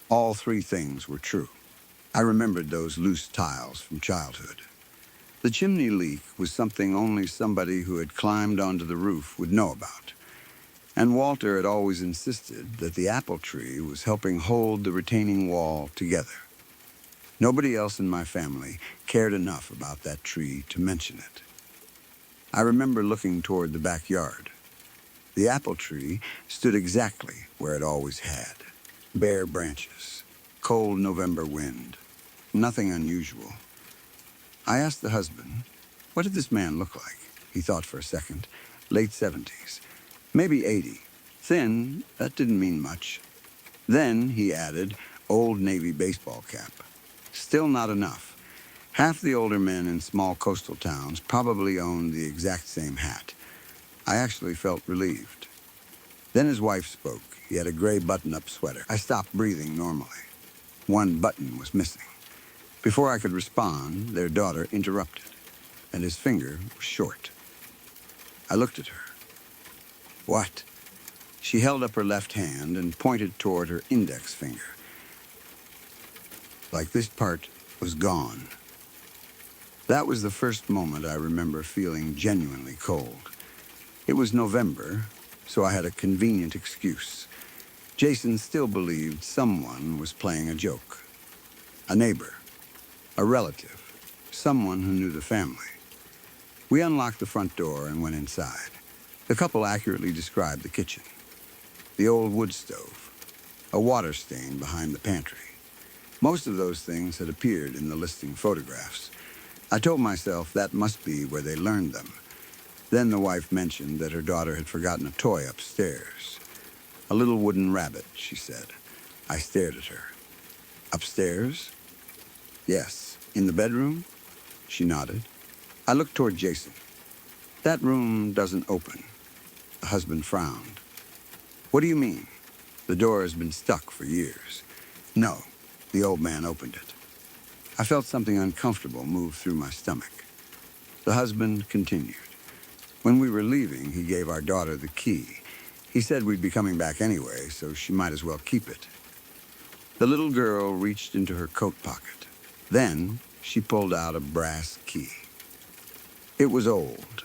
All 3 things were true. I remembered those loose tiles from childhood. The chimney leak was something only somebody who had climbed onto the roof would know about. And Walter had always insisted that the apple tree was helping hold the retaining wall together. Nobody else in my family cared enough about that tree to mention it. I remember looking toward the backyard. The apple tree stood exactly where it always had. Bare branches, cold November wind, nothing unusual. I asked the husband, what did this man look like? He thought for a second. Late 70s, maybe 80. Thin, that didn't mean much. Then, he added, old Navy baseball cap. Still not enough. Half the older men in small coastal towns probably owned the exact same hat. I actually felt relieved. Then his wife spoke. He had a gray button-up sweater. I stopped breathing normally. One button was missing. Before I could respond, their daughter interrupted, and his finger was short. I looked at her. What? She held up her left hand and pointed toward her index finger. Like this part was gone. That was the first moment I remember feeling genuinely cold. It was November, so I had a convenient excuse. Jason still believed someone was playing a joke. A neighbor, a relative, someone who knew the family. We unlocked the front door and went inside. The couple accurately described the kitchen. The old wood stove, a water stain behind the pantry. Most of those things had appeared in the listing photographs. I told myself that must be where they learned them. Then the wife mentioned that her daughter had forgotten a toy upstairs. A little wooden rabbit, she said. I stared at her. Upstairs? Yes. In the bedroom? She nodded. I looked toward Jason. That room doesn't open. The husband frowned. What do you mean? The door has been stuck for years. No, the old man opened it. I felt something uncomfortable move through my stomach. The husband continued. When we were leaving, he gave our daughter the key. He said we'd be coming back anyway, so she might as well keep it. The little girl reached into her coat pocket. Then she pulled out a brass key. It was old,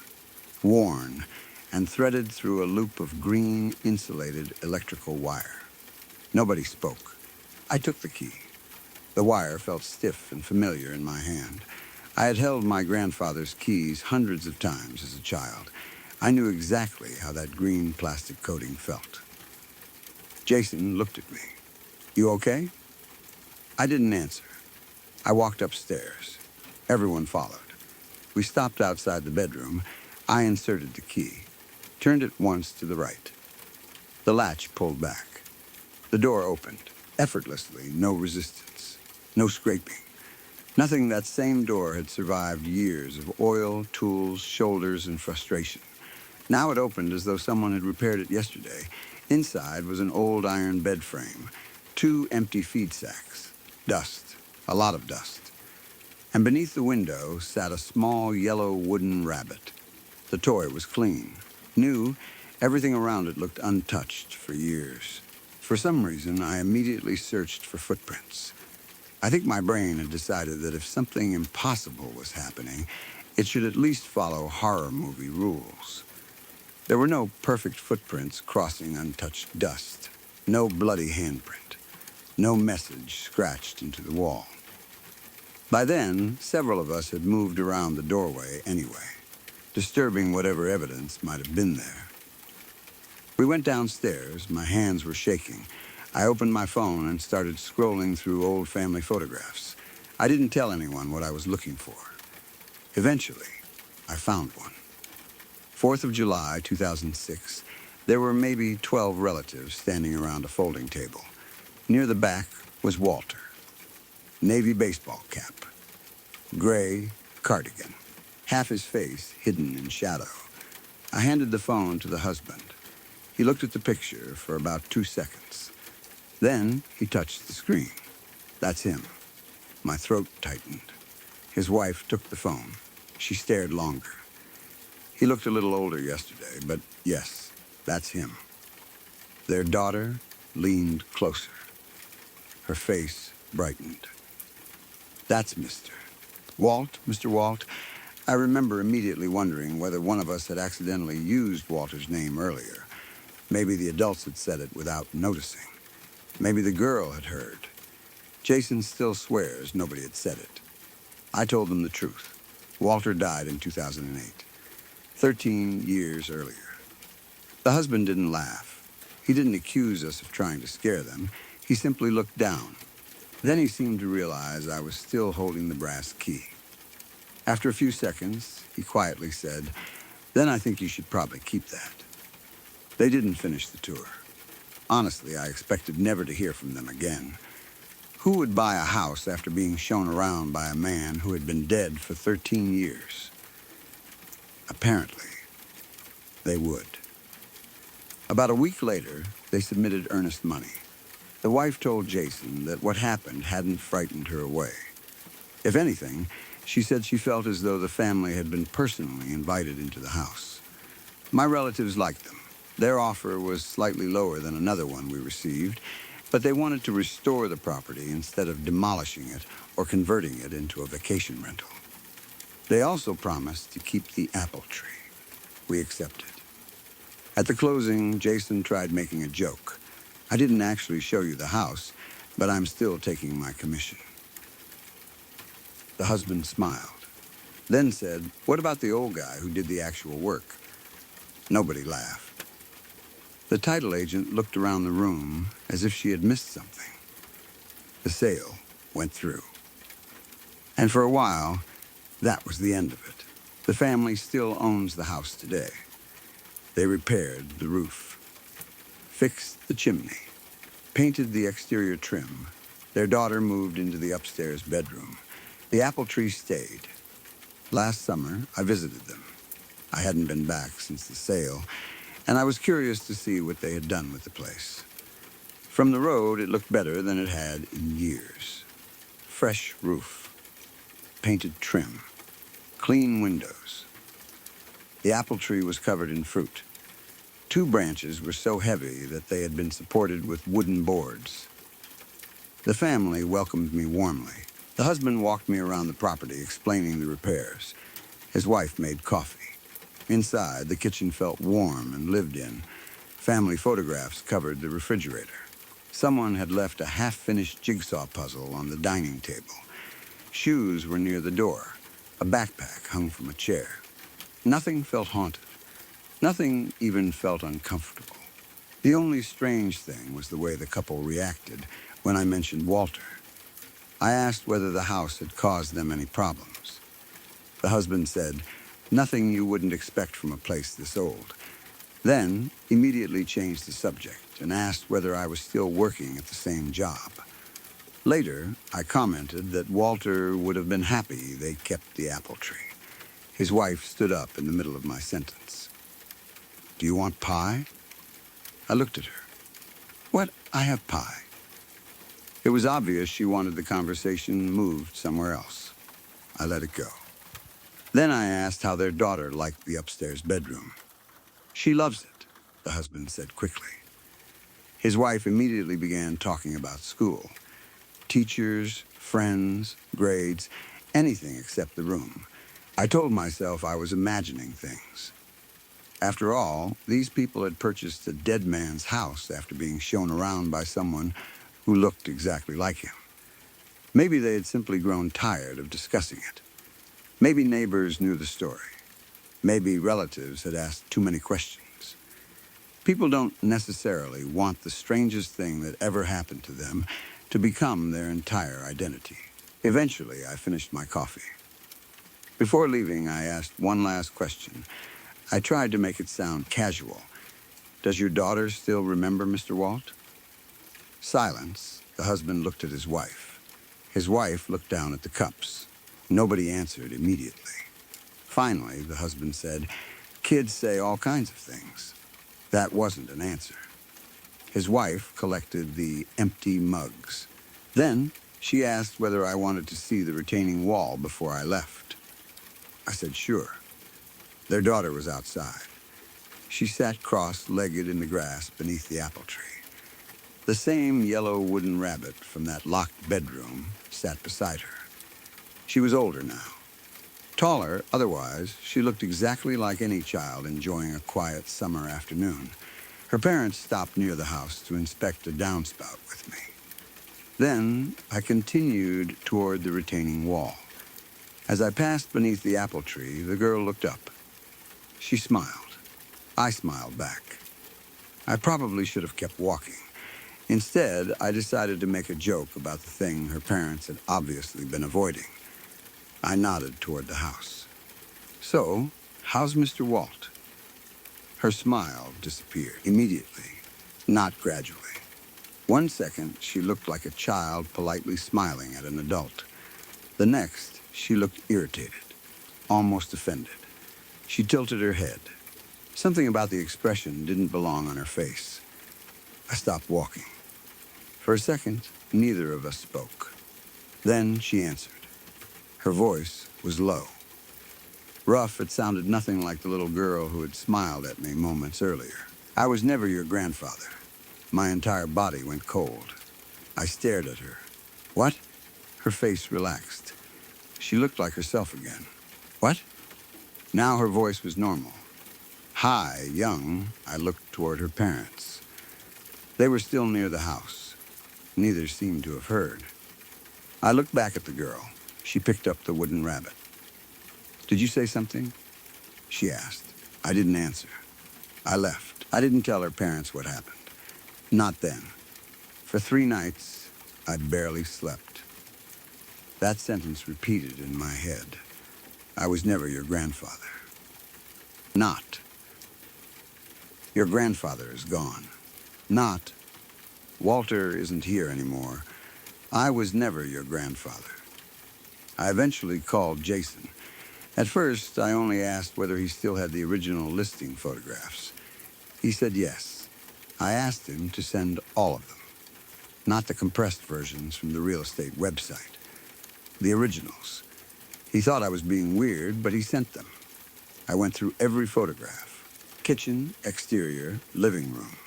worn, and threaded through a loop of green, insulated electrical wire. Nobody spoke. I took the key. The wire felt stiff and familiar in my hand. I had held my grandfather's keys hundreds of times as a child. I knew exactly how that green plastic coating felt. Jason looked at me. You okay? I didn't answer. I walked upstairs. Everyone followed. We stopped outside the bedroom. I inserted the key, turned it once to the right. The latch pulled back. The door opened, effortlessly, no resistance, no scraping. Nothing that same door had survived years of oil, tools, shoulders, and frustration. Now it opened as though someone had repaired it yesterday. Inside was an old iron bed frame, 2 empty feed sacks, dust, a lot of dust. And beneath the window sat a small yellow wooden rabbit. The toy was clean, new. Everything around it looked untouched for years. For some reason, I immediately searched for footprints. I think my brain had decided that if something impossible was happening, it should at least follow horror movie rules. There were no perfect footprints crossing untouched dust, no bloody handprint, no message scratched into the wall. By then, several of us had moved around the doorway anyway, disturbing whatever evidence might have been there. We went downstairs. My hands were shaking. I opened my phone and started scrolling through old family photographs. I didn't tell anyone what I was looking for. Eventually, I found one. 4th of July, 2006. There were maybe 12 relatives standing around a folding table. Near the back was Walter. Navy baseball cap. Gray cardigan. Half his face hidden in shadow. I handed the phone to the husband. He looked at the picture for about 2 seconds. Then he touched the screen. That's him. My throat tightened. His wife took the phone. She stared longer. He looked a little older yesterday, but yes, that's him. Their daughter leaned closer. Her face brightened. That's Mr. Walt. I remember immediately wondering whether one of us had accidentally used Walter's name earlier. Maybe the adults had said it without noticing. Maybe the girl had heard. Jason still swears nobody had said it. I told them the truth. Walter died in 2008, 13 years earlier. The husband didn't laugh. He didn't accuse us of trying to scare them. He simply looked down. Then he seemed to realize I was still holding the brass key. After a few seconds, he quietly said, "Then I think you should probably keep that." They didn't finish the tour. Honestly, I expected never to hear from them again. Who would buy a house after being shown around by a man who had been dead for 13 years? Apparently, they would. About a week later, they submitted earnest money. The wife told Jason that what happened hadn't frightened her away. If anything, she said she felt as though the family had been personally invited into the house. My relatives liked them. Their offer was slightly lower than another one we received, but they wanted to restore the property instead of demolishing it or converting it into a vacation rental. They also promised to keep the apple tree. We accepted. At the closing, Jason tried making a joke. "I didn't actually show you the house, but I'm still taking my commission." The husband smiled, then said, "What about the old guy who did the actual work?" Nobody laughed. The title agent looked around the room as if she had missed something. The sale went through. And for a while, that was the end of it. The family still owns the house today. They repaired the roof, fixed the chimney, painted the exterior trim. Their daughter moved into the upstairs bedroom. The apple tree stayed. Last summer, I visited them. I hadn't been back since the sale, and I was curious to see what they had done with the place. From the road, it looked better than it had in years. Fresh roof, painted trim, clean windows. The apple tree was covered in fruit. 2 branches were so heavy that they had been supported with wooden boards. The family welcomed me warmly. The husband walked me around the property, explaining the repairs. His wife made coffee. Inside, the kitchen felt warm and lived in. Family photographs covered the refrigerator. Someone had left a half-finished jigsaw puzzle on the dining table. Shoes were near the door. A backpack hung from a chair. Nothing felt haunted. Nothing even felt uncomfortable. The only strange thing was the way the couple reacted when I mentioned Walter. I asked whether the house had caused them any problems. The husband said, "Nothing you wouldn't expect from a place this old." Then, immediately changed the subject and asked whether I was still working at the same job. Later, I commented that Walter would have been happy they kept the apple tree. His wife stood up in the middle of my sentence. "Do you want pie?" I looked at her. "What? I have pie." It was obvious she wanted the conversation moved somewhere else. I let it go. Then I asked how their daughter liked the upstairs bedroom. "She loves it," the husband said quickly. His wife immediately began talking about school. Teachers, friends, grades, anything except the room. I told myself I was imagining things. After all, these people had purchased a dead man's house after being shown around by someone who looked exactly like him. Maybe they had simply grown tired of discussing it. Maybe neighbors knew the story. Maybe relatives had asked too many questions. People don't necessarily want the strangest thing that ever happened to them to become their entire identity. Eventually, I finished my coffee. Before leaving, I asked one last question. I tried to make it sound casual. "Does your daughter still remember Mr. Walt?" Silence. The husband looked at his wife. His wife looked down at the cups. Nobody answered immediately. Finally, the husband said, "Kids say all kinds of things." That wasn't an answer. His wife collected the empty mugs. Then she asked whether I wanted to see the retaining wall before I left. I said sure. Their daughter was outside. She sat cross-legged in the grass beneath the apple tree. The same yellow wooden rabbit from that locked bedroom sat beside her. She was older now. Taller, otherwise, she looked exactly like any child enjoying a quiet summer afternoon. Her parents stopped near the house to inspect a downspout with me. Then I continued toward the retaining wall. As I passed beneath the apple tree, the girl looked up. She smiled. I smiled back. I probably should have kept walking. Instead, I decided to make a joke about the thing her parents had obviously been avoiding. I nodded toward the house. "So, how's Mr. Walt?" Her smile disappeared immediately, not gradually. 1 second, she looked like a child politely smiling at an adult. The next, she looked irritated, almost offended. She tilted her head. Something about the expression didn't belong on her face. I stopped walking. For a second, neither of us spoke. Then she answered. Her voice was low. Rough, it sounded nothing like the little girl who had smiled at me moments earlier. "I was never your grandfather." My entire body went cold. I stared at her. "What?" Her face relaxed. She looked like herself again. "What?" Now her voice was normal. High, young, I looked toward her parents. They were still near the house. Neither seemed to have heard. I looked back at the girl. She picked up the wooden rabbit. "Did you say something?" she asked. I didn't answer. I left. I didn't tell her parents what happened. Not then. For 3 nights, I barely slept. That sentence repeated in my head. I was never your grandfather. Not. Your grandfather is gone. Not. Walter isn't here anymore. I was never your grandfather. I eventually called Jason. At first, I only asked whether he still had the original listing photographs. He said yes. I asked him to send all of them, not the compressed versions from the real estate website. The originals. He thought I was being weird, but he sent them. I went through every photograph. Kitchen, exterior, living room.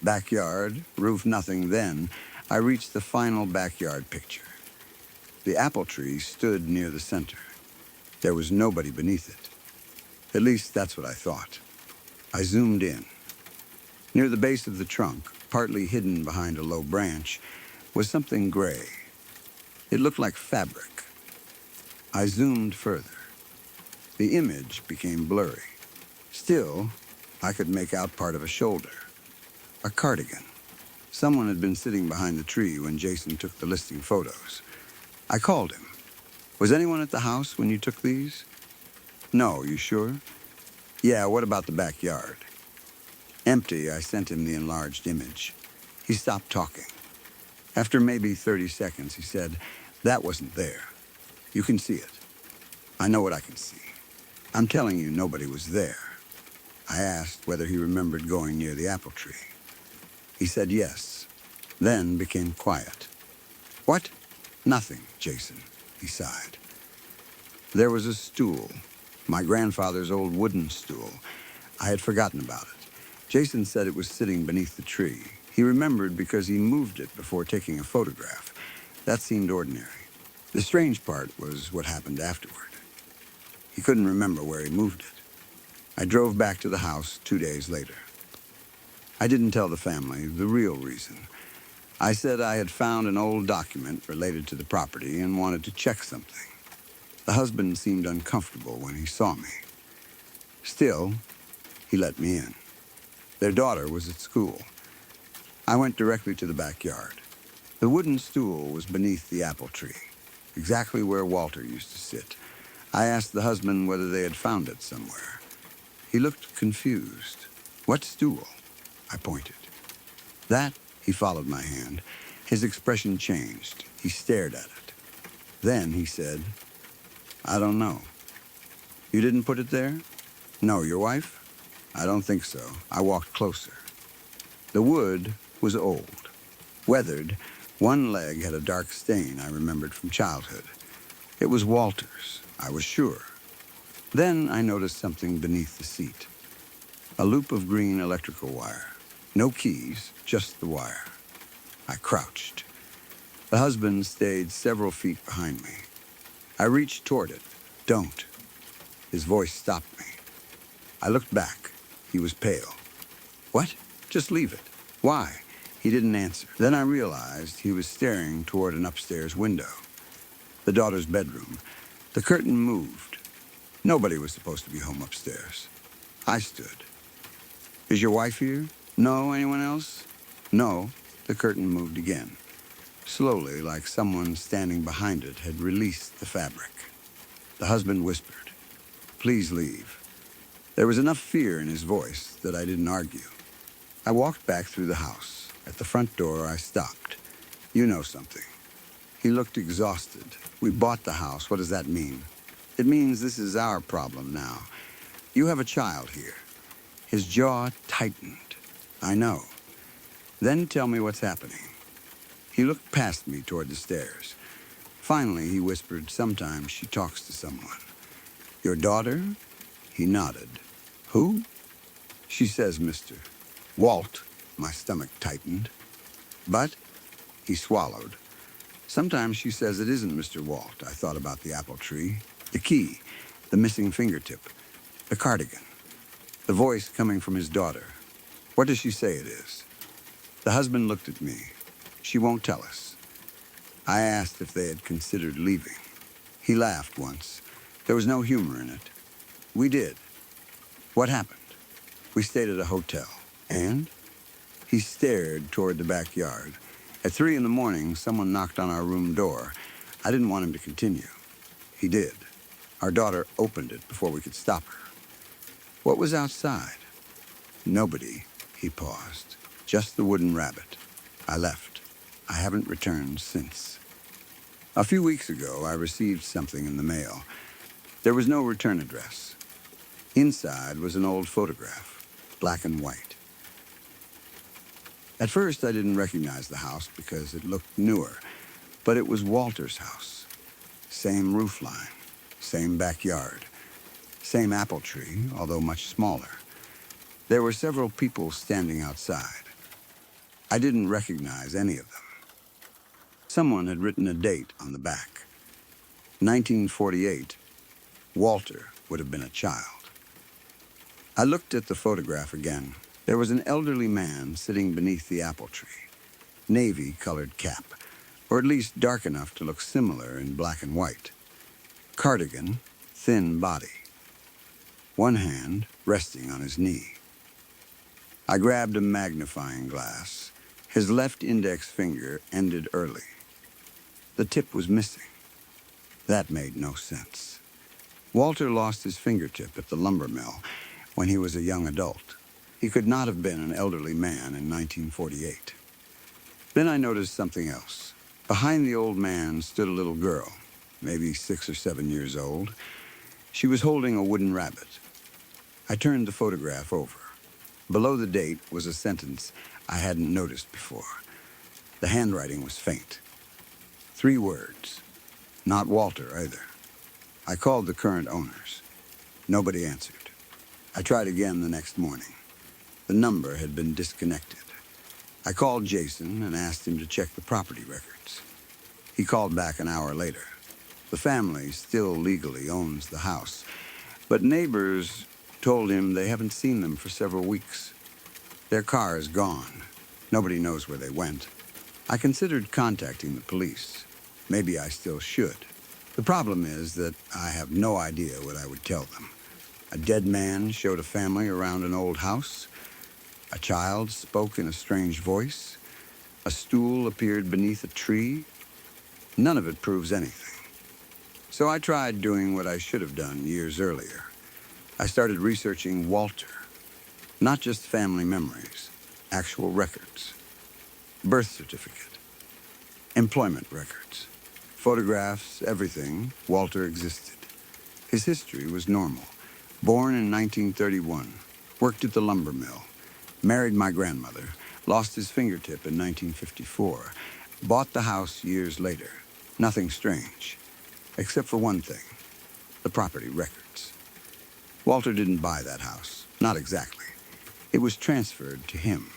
Backyard, roof nothing. Then I reached the final backyard picture. The apple tree stood near the center. There was nobody beneath it. At least that's what I thought. I zoomed in. Near the base of the trunk, partly hidden behind a low branch, was something gray. It looked like fabric. I zoomed further. The image became blurry. Still, I could make out part of a shoulder. A cardigan. Someone had been sitting behind the tree when Jason took the listing photos. I called him. "Was anyone at the house when you took these?" "No, you sure?" "Yeah, what about the backyard?" Empty, I sent him the enlarged image. He stopped talking. After maybe 30 seconds, he said, "That wasn't there. You can see it. I know what I can see. I'm telling you, nobody was there." I asked whether he remembered going near the apple tree. He said yes, then became quiet. "What?" "Nothing, Jason," he sighed. There was a stool, my grandfather's old wooden stool. I had forgotten about it. Jason said it was sitting beneath the tree. He remembered because he moved it before taking a photograph. That seemed ordinary. The strange part was what happened afterward. He couldn't remember where he moved it. I drove back to the house 2 days later. I didn't tell the family the real reason. I said I had found an old document related to the property and wanted to check something. The husband seemed uncomfortable when he saw me. Still, he let me in. Their daughter was at school. I went directly to the backyard. The wooden stool was beneath the apple tree, exactly where Walter used to sit. I asked the husband whether they had found it somewhere. He looked confused. "What stool?" I pointed. "That," he followed my hand. His expression changed. He stared at it. Then he said, "I don't know." "You didn't put it there?" "No, your wife?" "I don't think so." I walked closer. The wood was old, weathered. One leg had a dark stain I remembered from childhood. It was Walter's, I was sure. Then I noticed something beneath the seat. A loop of green electrical wire. No keys, just the wire. I crouched. The husband stayed several feet behind me. I reached toward it. "Don't." His voice stopped me. I looked back. He was pale. "What?" "Just leave it." "Why?" He didn't answer. Then I realized he was staring toward an upstairs window. The daughter's bedroom. The curtain moved. Nobody was supposed to be home upstairs. I stood. "Is your wife here?" "No." "Anyone else?" "No." The curtain moved again. Slowly, like someone standing behind it had released the fabric. The husband whispered, "Please leave." There was enough fear in his voice that I didn't argue. I walked back through the house. At the front door, I stopped. "You know something." He looked exhausted. "We bought the house. What does that mean?" "It means this is our problem now. You have a child here." His jaw tightened. "I know." "Then tell me what's happening." He looked past me toward the stairs. Finally, he whispered, "Sometimes she talks to someone." "Your daughter?" He nodded. "Who?" "She says, Mr. Walt." My stomach tightened. "But?" He swallowed. "Sometimes she says it isn't Mr. Walt." I thought about the apple tree, the key, the missing fingertip, the cardigan, the voice coming from his daughter. "What does she say it is?" The husband looked at me. "She won't tell us." I asked if they had considered leaving. He laughed once. There was no humor in it. "We did." "What happened?" "We stayed at a hotel." "And?" He stared toward the backyard. At 3 a.m, someone knocked on our room door. I didn't want him to continue. He did. Our daughter opened it before we could stop her. "What was outside?" "Nobody." He paused. "Just the wooden rabbit." I left. I haven't returned since. A few weeks ago, I received something in the mail. There was no return address. Inside was an old photograph, black and white. At first, I didn't recognize the house because it looked newer, but it was Walter's house. Same roofline, same backyard, same apple tree, although much smaller. There were several people standing outside. I didn't recognize any of them. Someone had written a date on the back. 1948. Walter would have been a child. I looked at the photograph again. There was an elderly man sitting beneath the apple tree. Navy-colored cap, or at least dark enough to look similar in black and white. Cardigan, thin body. One hand resting on his knee. I grabbed a magnifying glass. His left index finger ended early. The tip was missing. That made no sense. Walter lost his fingertip at the lumber mill when he was a young adult. He could not have been an elderly man in 1948. Then I noticed something else. Behind the old man stood a little girl, maybe 6 or 7 years old. She was holding a wooden rabbit. I turned the photograph over. Below the date was a sentence I hadn't noticed before. The handwriting was faint. 3 words. Not Walter, either. I called the current owners. Nobody answered. I tried again the next morning. The number had been disconnected. I called Jason and asked him to check the property records. He called back an hour later. The family still legally owns the house, but neighbors told him they haven't seen them for several weeks. Their car is gone. Nobody knows where they went. I considered contacting the police. Maybe I still should. The problem is that I have no idea what I would tell them. A dead man showed a family around an old house. A child spoke in a strange voice. A stool appeared beneath a tree. None of it proves anything. So I tried doing what I should have done years earlier. I started researching Walter. Not just family memories, actual records. Birth certificate. Employment records. Photographs, everything. Walter existed. His history was normal. Born in 1931. Worked at the lumber mill. Married my grandmother. Lost his fingertip in 1954. Bought the house years later. Nothing strange. Except for one thing. The property records. Walter didn't buy that house. Not exactly. It was transferred to him.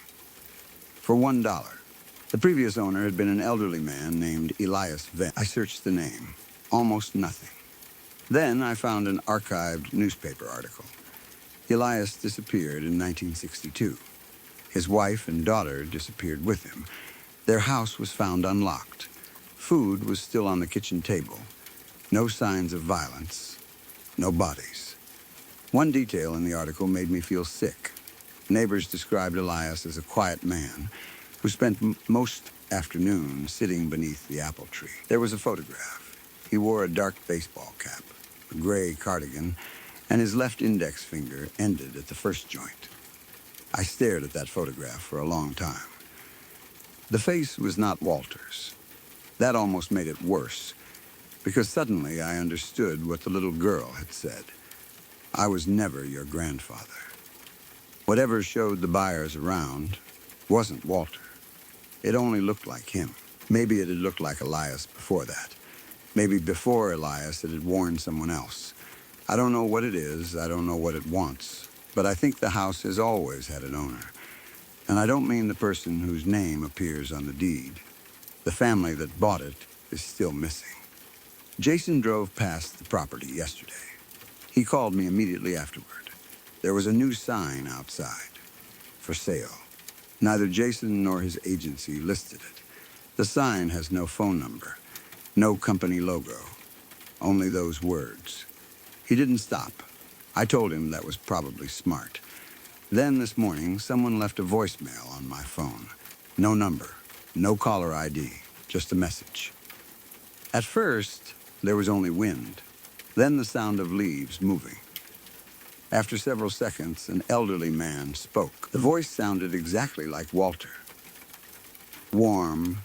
For $1. The previous owner had been an elderly man named Elias Venn. I searched the name. Almost nothing. Then I found an archived newspaper article. Elias disappeared in 1962. His wife and daughter disappeared with him. Their house was found unlocked. Food was still on the kitchen table. No signs of violence. No bodies. One detail in the article made me feel sick. Neighbors described Elias as a quiet man who spent most afternoons sitting beneath the apple tree. There was a photograph. He wore a dark baseball cap, a gray cardigan, and his left index finger ended at the first joint. I stared at that photograph for a long time. The face was not Walter's. That almost made it worse, because suddenly I understood what the little girl had said. I was never your grandfather. Whatever showed the buyers around wasn't Walter. It only looked like him. Maybe it had looked like Elias before that. Maybe before Elias it had warned someone else. I don't know what it is, I don't know what it wants, but I think the house has always had an owner. And I don't mean the person whose name appears on the deed. The family that bought it is still missing. Jason drove past the property yesterday. He called me immediately afterward. There was a new sign outside. For sale. Neither Jason nor his agency listed it. The sign has no phone number. No company logo. Only those words. He didn't stop. I told him that was probably smart. Then this morning, someone left a voicemail on my phone. No number. No caller ID. Just a message. At first, there was only wind. Then the sound of leaves moving. After several seconds, an elderly man spoke. The voice sounded exactly like Walter. Warm,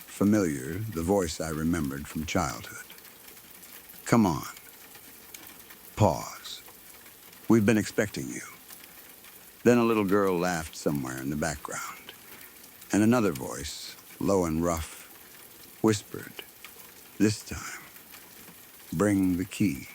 familiar, the voice I remembered from childhood. Come on. Pause. We've been expecting you. Then a little girl laughed somewhere in the background. And another voice, low and rough, whispered, this time, bring the key.